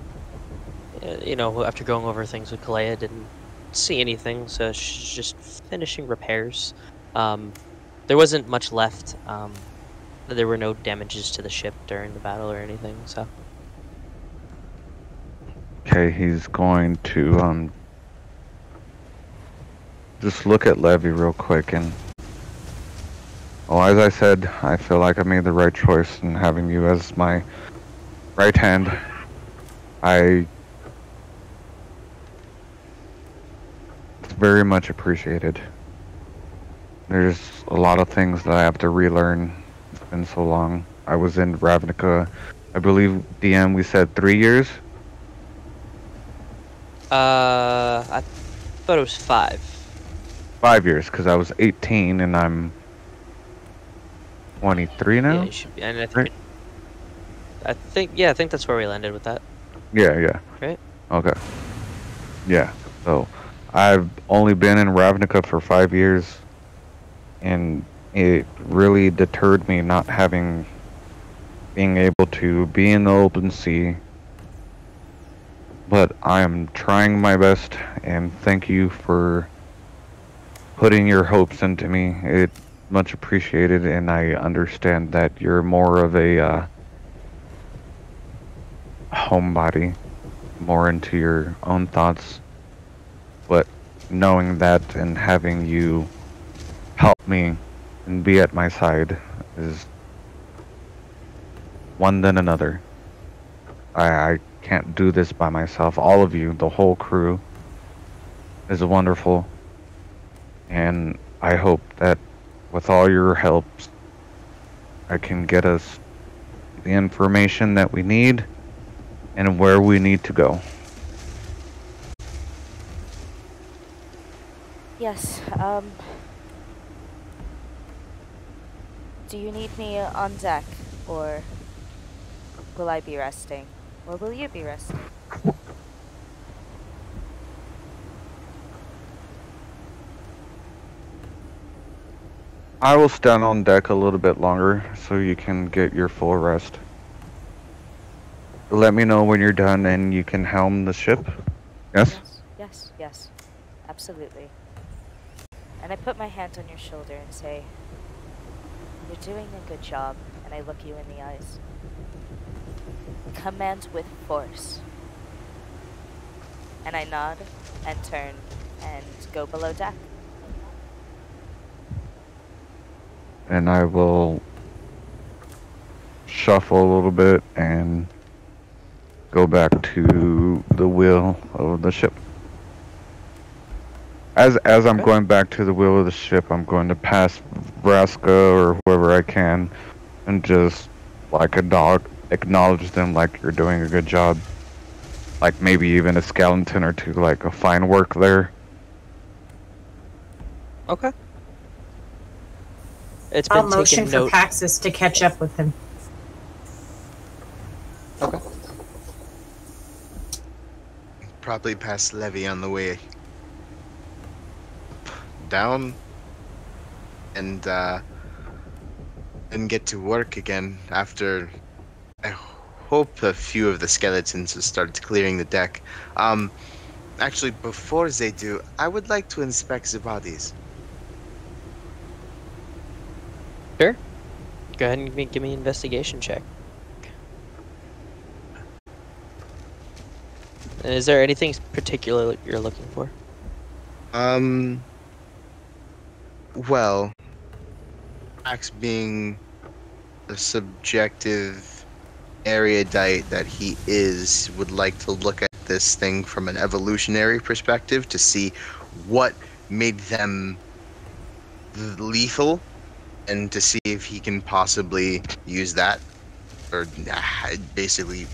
after going over things with Calaia, didn't see anything, so she's just finishing repairs. There wasn't much left. There were no damages to the ship during the battle or anything, so. Okay, he's going to just look at Levi real quick and, well, as I said, I feel like I made the right choice in having you as my right hand. It's very much appreciated. There's a lot of things that I have to relearn. It's been so long. I was in Ravnica, I believe, DM, we said 3 years? I thought it was 5. 5 years, because I was 18 and I'm 23 now? Yeah, you should be. And I think, right? I think that's where we landed with that. Yeah. Right? Okay. Yeah, so I've only been in Ravnica for 5 years, and it really deterred me not being able to be in the open sea. But I am trying my best, and thank you for putting your hopes into me. It's much appreciated, and I understand that you're more of a homebody, more into your own thoughts. But knowing that and having you help me and be at my side is one than another. I can't do this by myself. All of you, the whole crew, is wonderful. And I hope that with all your helps, I can get us the information that we need and where we need to go. Yes, do you need me on deck, or will I be resting? Or will you be resting? I will stand on deck a little bit longer so you can get your full rest. Let me know when you're done and you can helm the ship. Yes? Yes. Absolutely. And I put my hand on your shoulder and say, "You're doing a good job," and I look you in the eyes. "Command with force." And I nod and turn and go below deck. And I will shuffle a little bit and go back to the wheel of the ship. As I'm going back to the wheel of the ship, I'm going to pass Vraska or whoever I can and just, like a dog, acknowledge them like you're doing a good job. Like maybe even a skeleton or two, like a fine work there. Okay. It's I'll been motion taken for note. Paxxus to catch up with him. Okay. Probably pass Levi on the way down, and get to work again after I hope a few of the skeletons have started clearing the deck. Actually, before they do, I would like to inspect the bodies. Sure. Go ahead and give me an investigation check. And is there anything particular you're looking for? Well, Max being the subjective erudite that he is, would like to look at this thing from an evolutionary perspective to see what made them lethal, and to see if he can possibly use that, or basically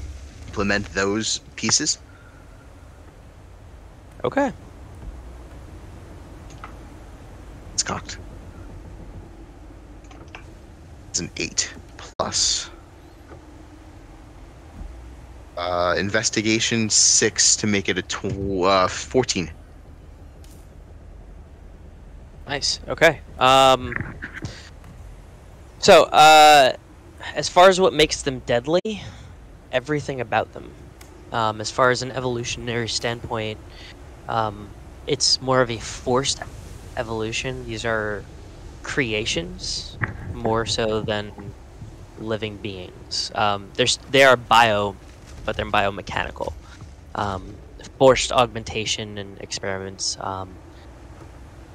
implement those pieces. Okay. It's cocked. It's an 8 plus investigation 6 to make it a 14. Nice. Okay. So, as far as what makes them deadly, everything about them. As far as an evolutionary standpoint, it's more of a forced evolution. These are creations more so than living beings. They are bio, but they're biomechanical. Forced augmentation and experiments.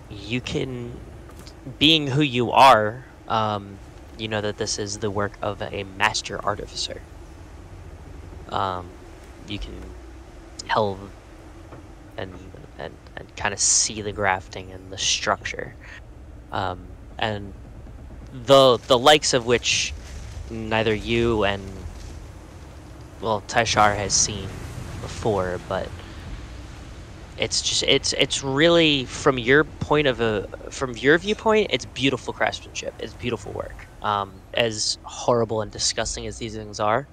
You can, being who you are, you know that this is the work of a master artificer. You can tell and kind of see the grafting and the structure, and the likes of which neither you and, well, Taishar has seen before, but it's just it's really from your viewpoint, it's beautiful craftsmanship. It's beautiful work. As horrible and disgusting as these things are,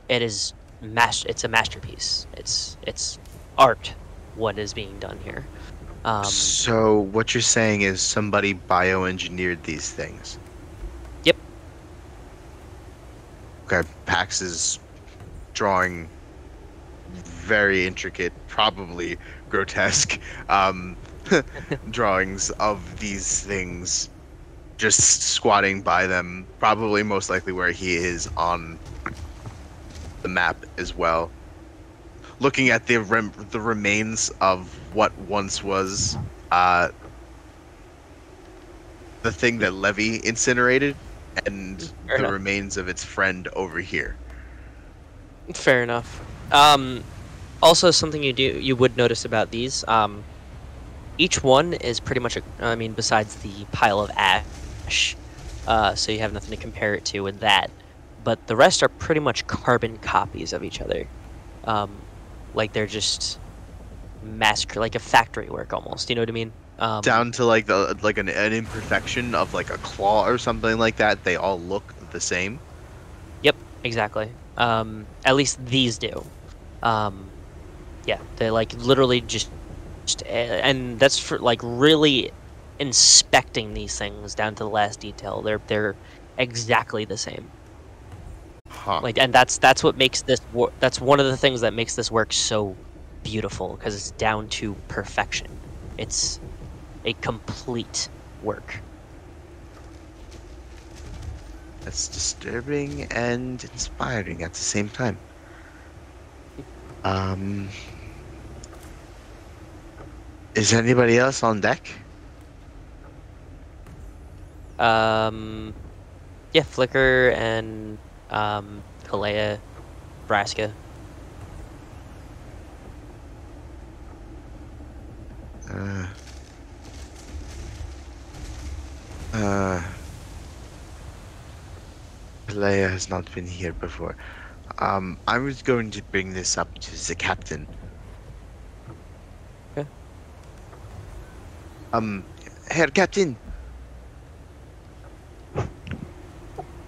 it's a masterpiece. It's art. What is being done here? So what you're saying is somebody bioengineered these things? Yep. Okay, Pax is drawing very intricate, probably grotesque drawings of these things just squatting by them, probably most likely where he is on the map as well. Looking at the remains of what once was the thing that Levi incinerated, and Fair the enough. remains of its friend over here. Fair enough. Also, something you would notice about these, each one is pretty much besides the pile of ash, so you have nothing to compare it to with that, but the rest are pretty much carbon copies of each other. Like they're just like a factory work almost, you know what I mean? Down to like an imperfection of like a claw or something like that, they all look the same. Yep, exactly. At least these do. Yeah, they like literally just, and that's for like really inspecting these things down to the last detail. They're exactly the same. Huh. Like, and that's what makes this that's one of the things that makes this work so beautiful, because it's down to perfection. It's a complete work. That's disturbing and inspiring at the same time. Is anybody else on deck? Yeah, Flicker and Calaia, Braska. Calaia has not been here before. I was going to bring this up to the captain. Okay. Herr Captain.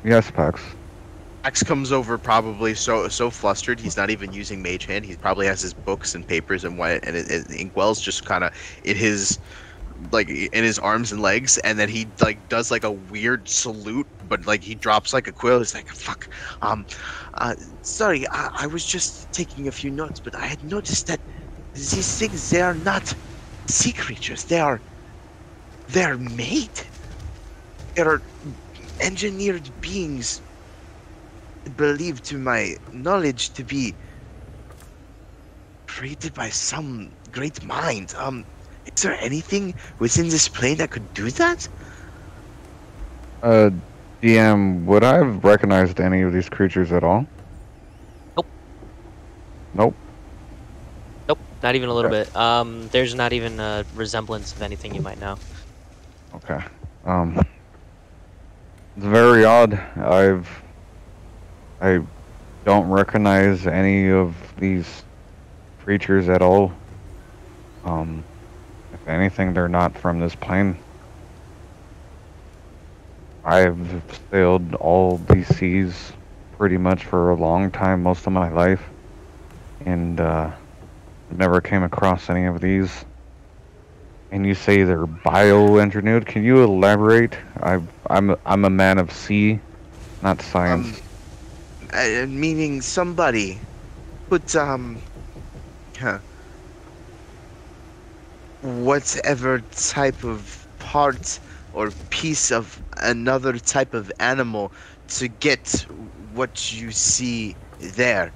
Yes, Pax. Max comes over probably so flustered he's not even using Mage Hand. He probably has his books and papers and his inkwells just kind of in his arms and legs, and then he like does like a weird salute, but like he drops like a quill. He's like, "Fuck, sorry, I was just taking a few notes, but I had noticed that these things, they are not sea creatures. They're made. They are engineered beings, believed to my knowledge to be created by some great mind. Is there anything within this plane that could do that?" DM, would I have recognized any of these creatures at all? Nope. Nope. Nope, not even a little Okay. bit. There's not even a resemblance of anything you might know. Okay. It's very odd. I don't recognize any of these creatures at all. If anything, they're not from this plane. I've sailed all these seas pretty much for a long time, most of my life, and never came across any of these. And you say they're bioengineered. Can you elaborate? I'm a man of sea, not science. Meaning somebody put whatever type of part or piece of another type of animal to get what you see there.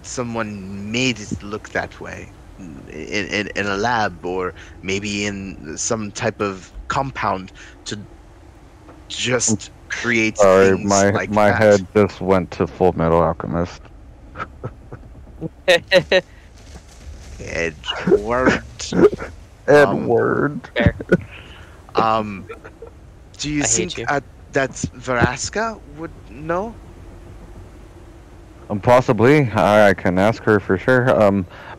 Someone made it look that way in a lab, or maybe in some type of compound to just create Sorry, things my like my that. head just went to Full Metal Alchemist. Edward. Edward. Fair. Do you I hate think you. that Veraska would know? Possibly. I can ask her for sure.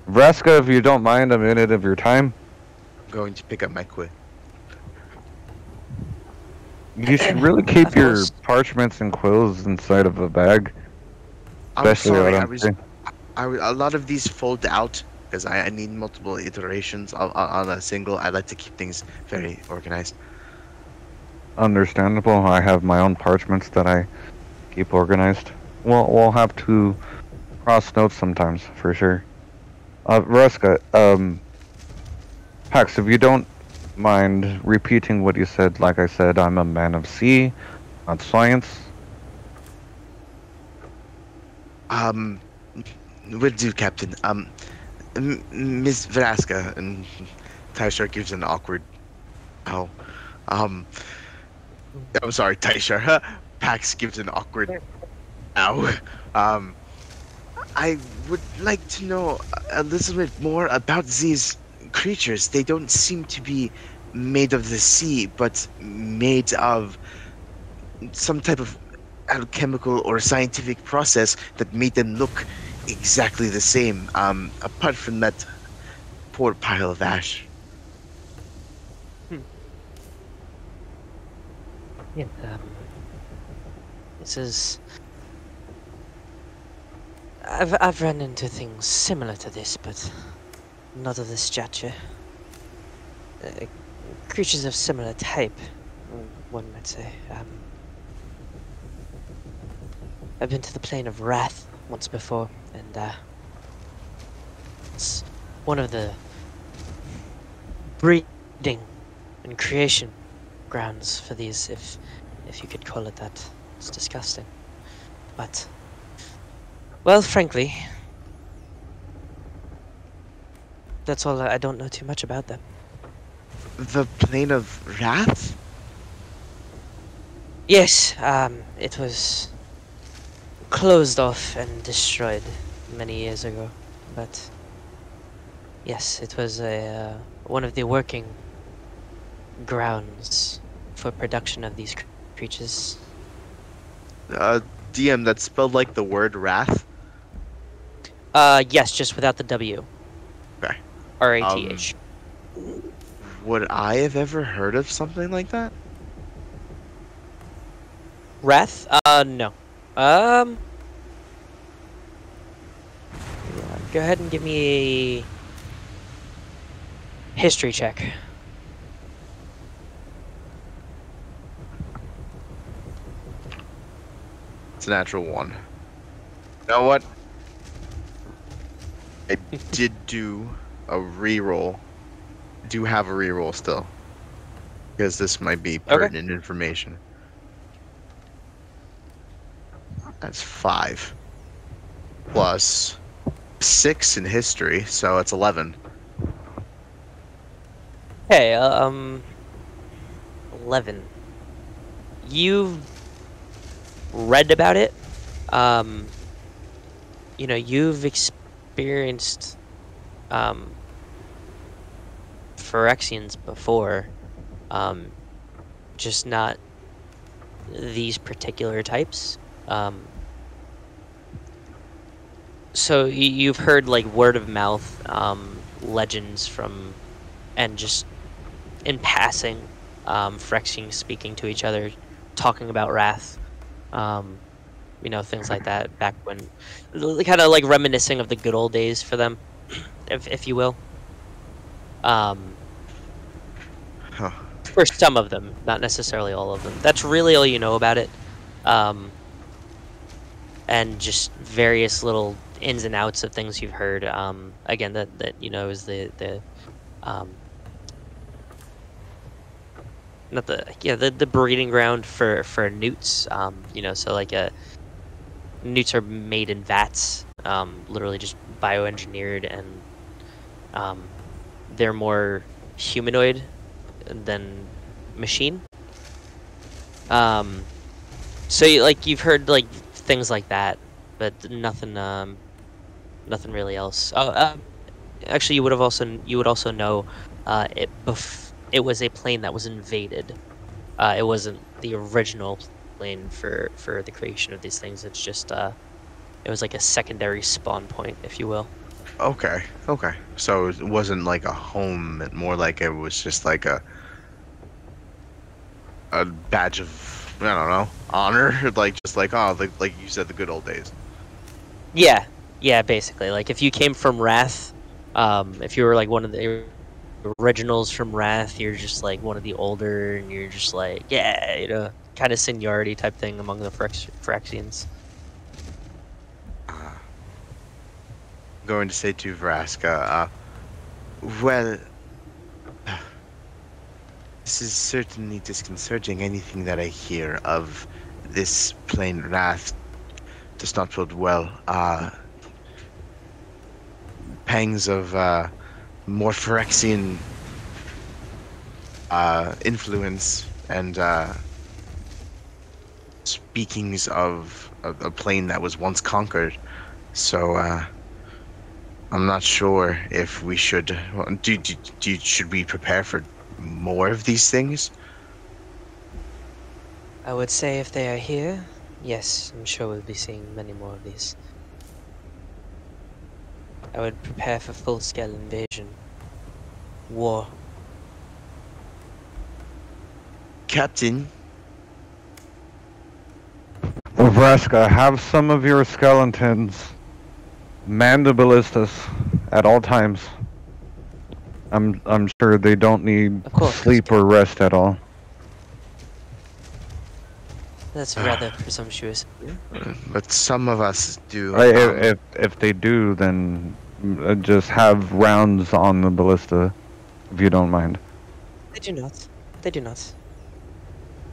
Vraska, if you don't mind a minute of your time. I'm going to pick up my quid. You should really keep Of your course. parchments and quills inside of a bag. I'm Especially sorry, what I I'm was saying. a lot of these fold out because I need multiple iterations on a single. I like to keep things very organized. Understandable. I have my own parchments that I keep organized. We'll have to cross notes sometimes, for sure. Vraska, Pax, if you don't mind repeating what you said, like I said, I'm a man of sea, not science. Will do, Captain. Miss Vraska, and Taishar gives an awkward. Oh, I'm sorry, Taishar. Pax gives an awkward. Ow. I would like to know a little bit more about these creatures. They don't seem to be made of the sea, but made of some type of alchemical or scientific process that made them look exactly the same. Apart from that poor pile of ash. Yeah, this is... I've run into things similar to this, but not of this stature. Creatures of similar type, one might say. I've been to the plane of Wrath once before, and it's one of the breeding and creation grounds for these, if you could call it that. It's disgusting, but well, frankly, that's all. I don't know too much about them. The plane of wrath? Yes, it was closed off and destroyed many years ago, but yes, it was one of the working grounds for production of these creatures. DM, that's spelled like the word wrath? Yes, just without the W. Okay. R-A-T-H. Would I have ever heard of something like that? Wrath? No. Go ahead and give me a history check. It's a natural one. You know what? I did do a reroll. Do have a reroll still. Because this might be pertinent information. That's 5. Plus 6 in history, so it's 11. Okay, 11. You've read about it. You know, you've experienced Phyrexians before, just not these particular types. So you've heard like word of mouth legends from, and just in passing, Phyrexians speaking to each other, talking about Wrath. You know, things like that back when, kind of like reminiscing of the good old days for them, if you will. For some of them, not necessarily all of them. That's really all you know about it. And just various little ins and outs of things you've heard. Again, that you know is the breeding ground for newts. You know, so like newts are made in vats, literally just bioengineered, and they're more humanoid than machine. So you've heard like things like that, but nothing really else. Actually, you would also know it was a plane that was invaded. It wasn't the original plane for the creation of these things. It's just it was like a secondary spawn point, if you will. Okay. So it wasn't like a home, more like it was just like a badge of, I don't know, honor, like you said, the good old days. Yeah, basically. Like if you came from Wrath, if you were like one of the originals from Wrath, you're just like one of the older, and you're just like, yeah, you know, kind of seniority type thing among the Phyrexians. Going to say to Vraska, well, this is certainly disconcerting. Anything that I hear of this plain wrath does not bode well. Pangs of more Phyrexian influence and speakings of a plane that was once conquered. So I'm not sure if we should. Should we prepare for more of these things? I would say if they are here, yes, I'm sure we'll be seeing many more of these. I would prepare for full-scale invasion. War. Captain, Vraska, have some of your skeletons man the ballistas at all times. I'm sure they don't need Of course. sleep or rest at all. That's rather presumptuous. but some of us do. If they do, then just have rounds on the ballista, if you don't mind. They do not. They do not.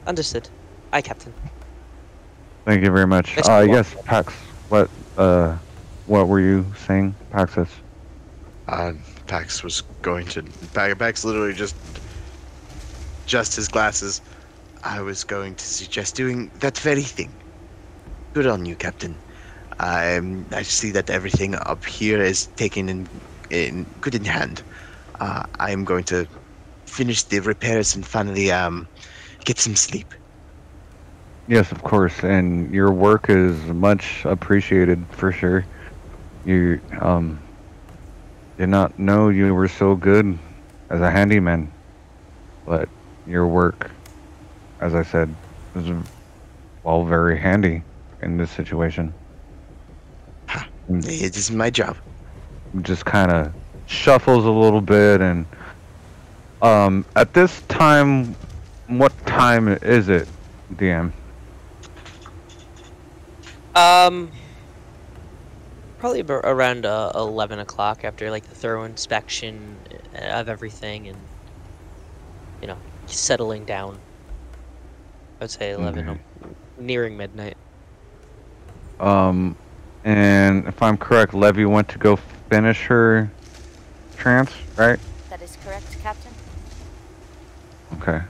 Understood. Aye, Captain. Thank you very much. Next one. Yes, Pax. What were you saying, Paxxus? Pax was going to. Pax literally just his glasses. I was going to suggest doing that very thing. Good on you, Captain. I see that everything up here is taken in good in hand. I am going to finish the repairs and finally get some sleep. Yes, of course, and your work is much appreciated for sure. You did not know you were so good as a handyman, but your work, as I said, is very handy in this situation. It is my job. Just kind of shuffles a little bit, and at this time, what time is it, DM? Probably around 11 o'clock after like the thorough inspection of everything and, you know, settling down. I would say 11, nearing midnight. And if I'm correct, Levi went to go finish her trance, right? That is correct, Captain. Okay.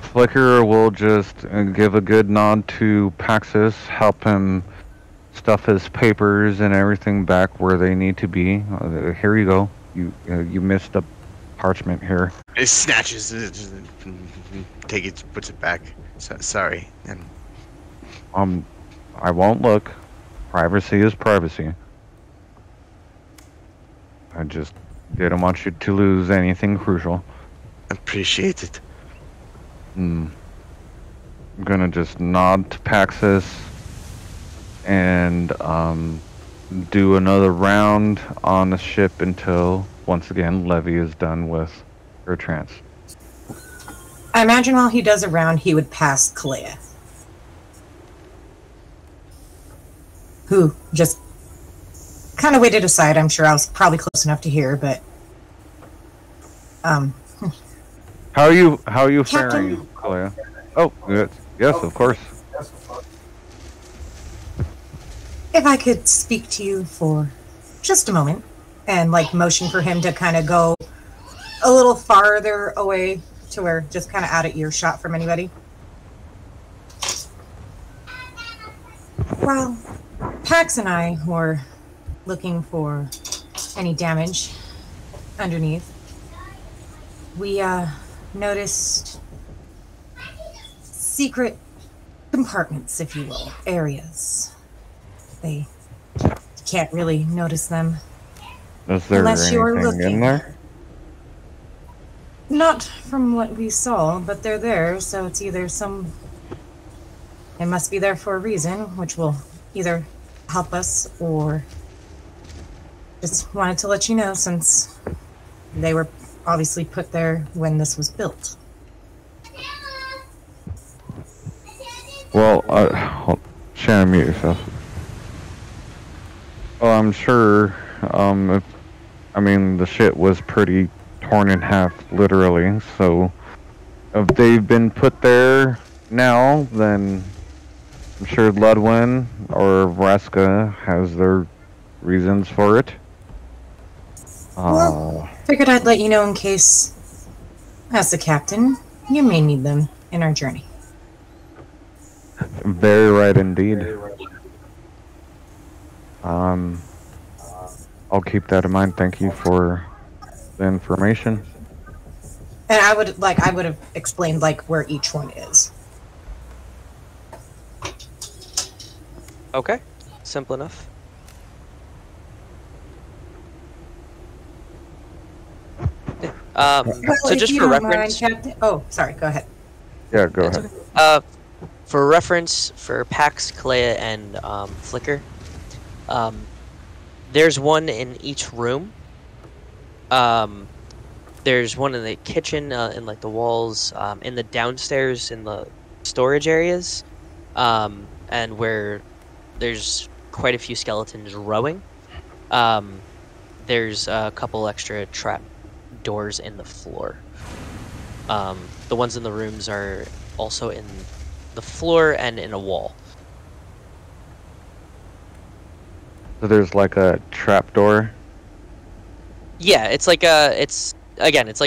Flicker will just give a good nod to Paxxus, help him stuff his papers and everything back where they need to be. Here you go. You missed a parchment here. It snatches it, take it, puts it back. Sorry. And I won't look. Privacy is privacy. I just didn't want you to lose anything crucial. appreciate it. I'm gonna just nod to Paxxus and do another round on the ship until, once again, Levi is done with her trance. I imagine while he does a round, he would pass Calaia, who just kind of waited aside. I'm sure I was probably close enough to hear, but How are you Captain? faring, Calaia? Oh, yes, of course. if I could speak to you for just a moment, and like motion for him to kind of go a little farther away to where just kind of out of earshot from anybody. Well, Pax and I were looking for any damage underneath. We noticed secret compartments, if you will, areas. They can't really notice them Is there unless you're anything looking. in there? Not from what we saw, but they're there, so it's either it must be there for a reason, which will either help us or just wanted to let you know since they were obviously put there when this was built. Well, Shannon, mute yourself. Well, I'm sure if I mean, the shit was pretty torn in half, literally. So, if they've been put there now, then I'm sure Ludwin or Vraska has their reasons for it. Well, figured I'd let you know in case, as the captain, you may need them in our journey. Very right indeed. I'll keep that in mind. Thank you for the information. And I would have explained where each one is. Okay, simple enough. So just for reference. Oh, sorry. Go ahead. Yeah, go ahead. For reference, for Pax, Calaia, and Flicker, there's one in each room. There's one in the kitchen, in the walls, in the downstairs, in the storage areas, and where there's quite a few skeletons rowing. There's a couple extra trap doors in the floor. The ones in the rooms are also in the floor and in a wall. So there's a trap door. Yeah, it's like a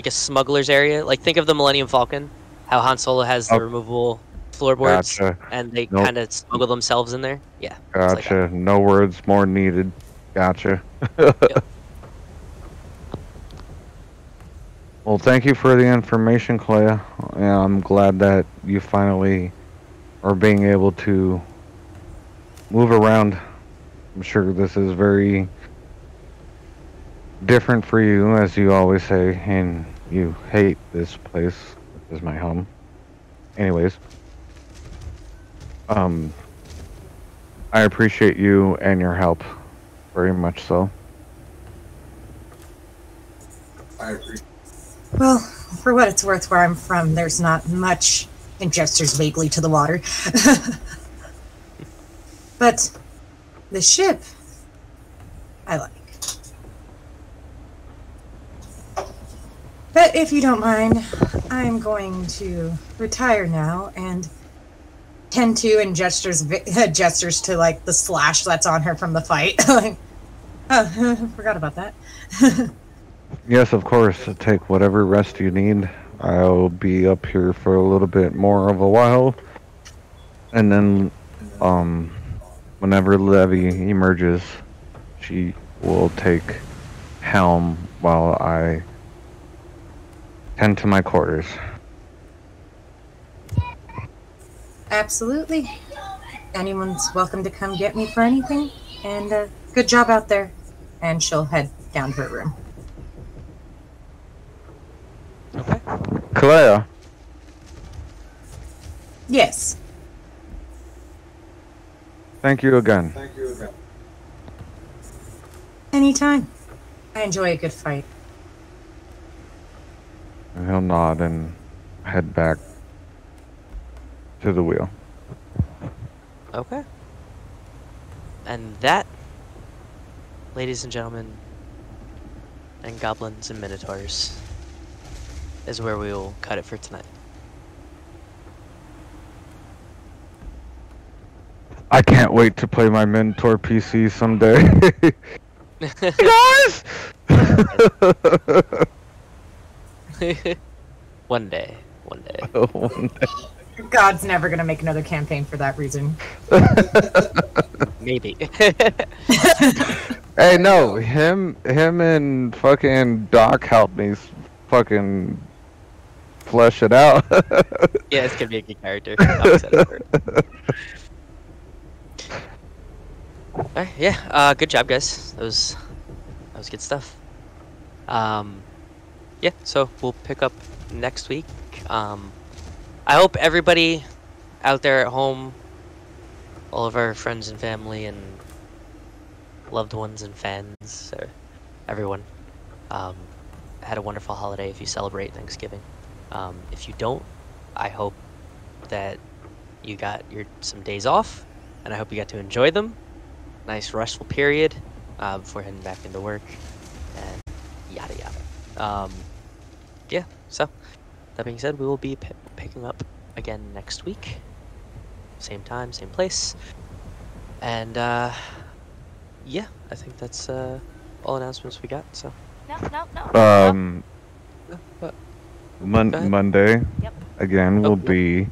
smuggler's area. Think of the Millennium Falcon, how Han Solo has the removable floorboards, and they kind of smuggle themselves in there. Yeah. Gotcha. No words more needed. Gotcha. Yep. Well, thank you for the information, Calaia. Yeah, I'm glad that you finally are being able to move around. I'm sure this is very different for you, as you always say, and you hate this place. This is my home. Anyways, I appreciate you and your help very much so. Well, for what it's worth, where I'm from, there's not much, and gestures vaguely to the water. But the ship, I like. But if you don't mind, I'm going to retire now and tend to, and gestures to the slash that's on her from the fight. Forgot about that. Yes, of course. Take whatever rest you need. I'll be up here for a little bit more of a while. And then, whenever Levi emerges, she will take helm while I tend to my quarters. Absolutely. Anyone's welcome to come get me for anything. And good job out there. And she'll head down to her room. Okay. Calaia. Yes. Thank you again. Anytime. I enjoy a good fight. And he'll nod and head back to the wheel. Okay. And that, ladies and gentlemen, and goblins and minotaurs, is where we will cut it for tonight. I can't wait to play my Mentor PC someday. Guys! One day. One day. God's never gonna make another campaign for that reason. Maybe. Hey, no, him and fucking Doc helped me fucking flesh it out. Yeah, it's gonna be a good character. I'm excited for it. Alright, yeah, good job, guys. That was good stuff. Yeah, so we'll pick up next week. I hope everybody out there at home, all of our friends and family and loved ones and fans, or everyone, had a wonderful holiday if you celebrate Thanksgiving. If you don't, I hope that you got some days off, and I hope you got to enjoy them. Nice restful period before heading back into work. And yada yada. Yeah. So that being said, we will be picking up again next week, same time, same place, and yeah, I think that's all announcements we got. So. No. What? Monday Yep. again will yep. be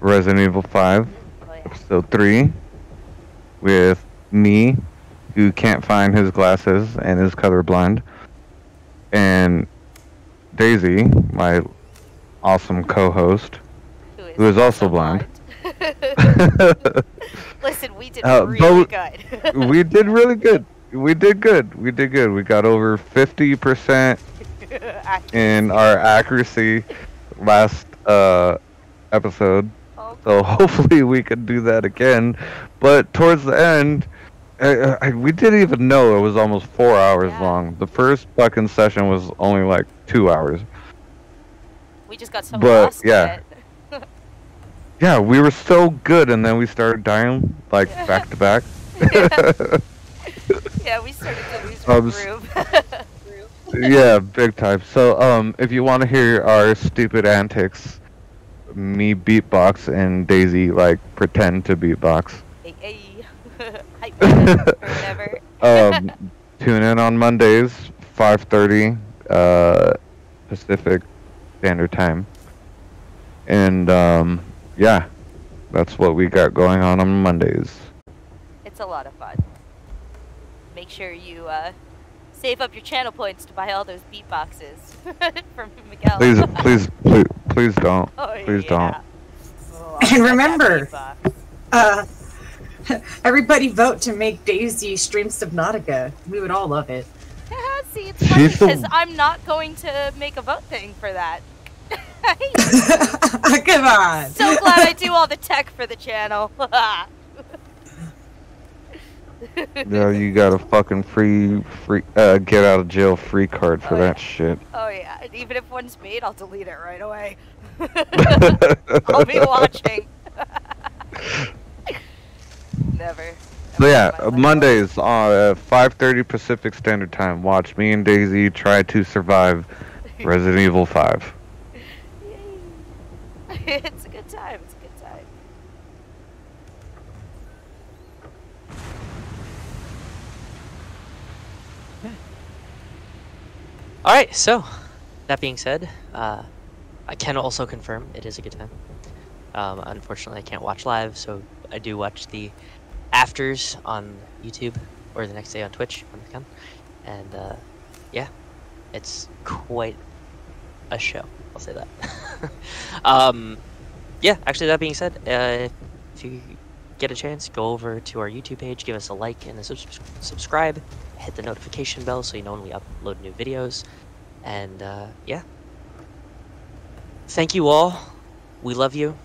Resident Evil 5, Oh, yeah. episode 3, with me, who can't find his glasses and is colorblind, and Daisy, my awesome co-host, who is also blind. Listen, we did really good. We did really good. We did good. We got over 50% in our accuracy last episode. Oh, So hopefully we can do that again. But towards the end, we didn't even know it was almost 4 hours long. The first fucking session was only like 2 hours. We just got so lost in it. Yeah, we were so good, and then we started dying like back to back. Yeah, we started to lose our groove. Yeah, big time. So, if you want to hear our stupid antics, me beatbox and Daisy like pretend to beatbox. Hey. Or whatever. Tune in on Mondays, 5:30 Pacific Standard Time, and yeah, that's what we got going on Mondays. It's a lot of fun. Make sure you save up your channel points to buy all those beatboxes from Miguel. Please don't. Oh, Please don't. Oh, And remember, everybody vote to make Daisy stream Subnautica. We would all love it. See, it's funny because I'm not going to make a vote thing for that. Come on. So glad I do all the tech for the channel. Yeah, you got a fucking free get out of jail free card for that shit. Oh yeah, and even if one's made, I'll delete it right away. I'll be watching. Never. So yeah, Mondays at 5:30 Pacific Standard Time. Watch me and Daisy try to survive Resident Evil 5. It's a good time. It's a good time. All right. So, that being said, I can also confirm it is a good time. Unfortunately, I can't watch live, so I do watch the afters on YouTube or the next day on Twitch when I can. And yeah, it's quite a show. I'll say that. Yeah, actually, that being said, if you get a chance, go over to our YouTube page, give us a like and a subscribe, hit the notification bell so you know when we upload new videos, and yeah. Thank you all. We love you.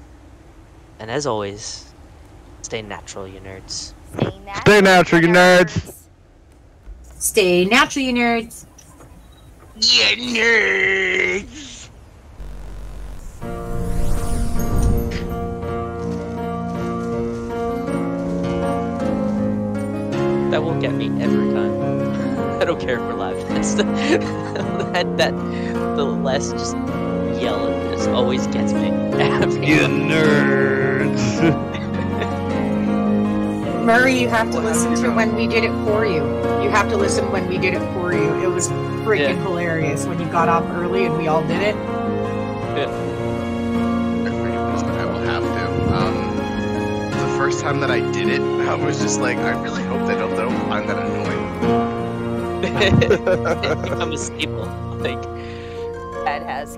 And as always, stay natural, you nerds. Stay natural, you nerds. Stay natural, you nerds. You nerds. That will get me every time. I don't care if we're live. That's the last just yell at this always gets me. You nerds. Murray, you have to listen to when we did it for you. You have to listen when we did it for you. It was freaking hilarious when you got off early and we all did it. Yeah. I will have to. The first time that I did it, I was just like, I really hope they don't find that annoying. It's become a staple. Like, That has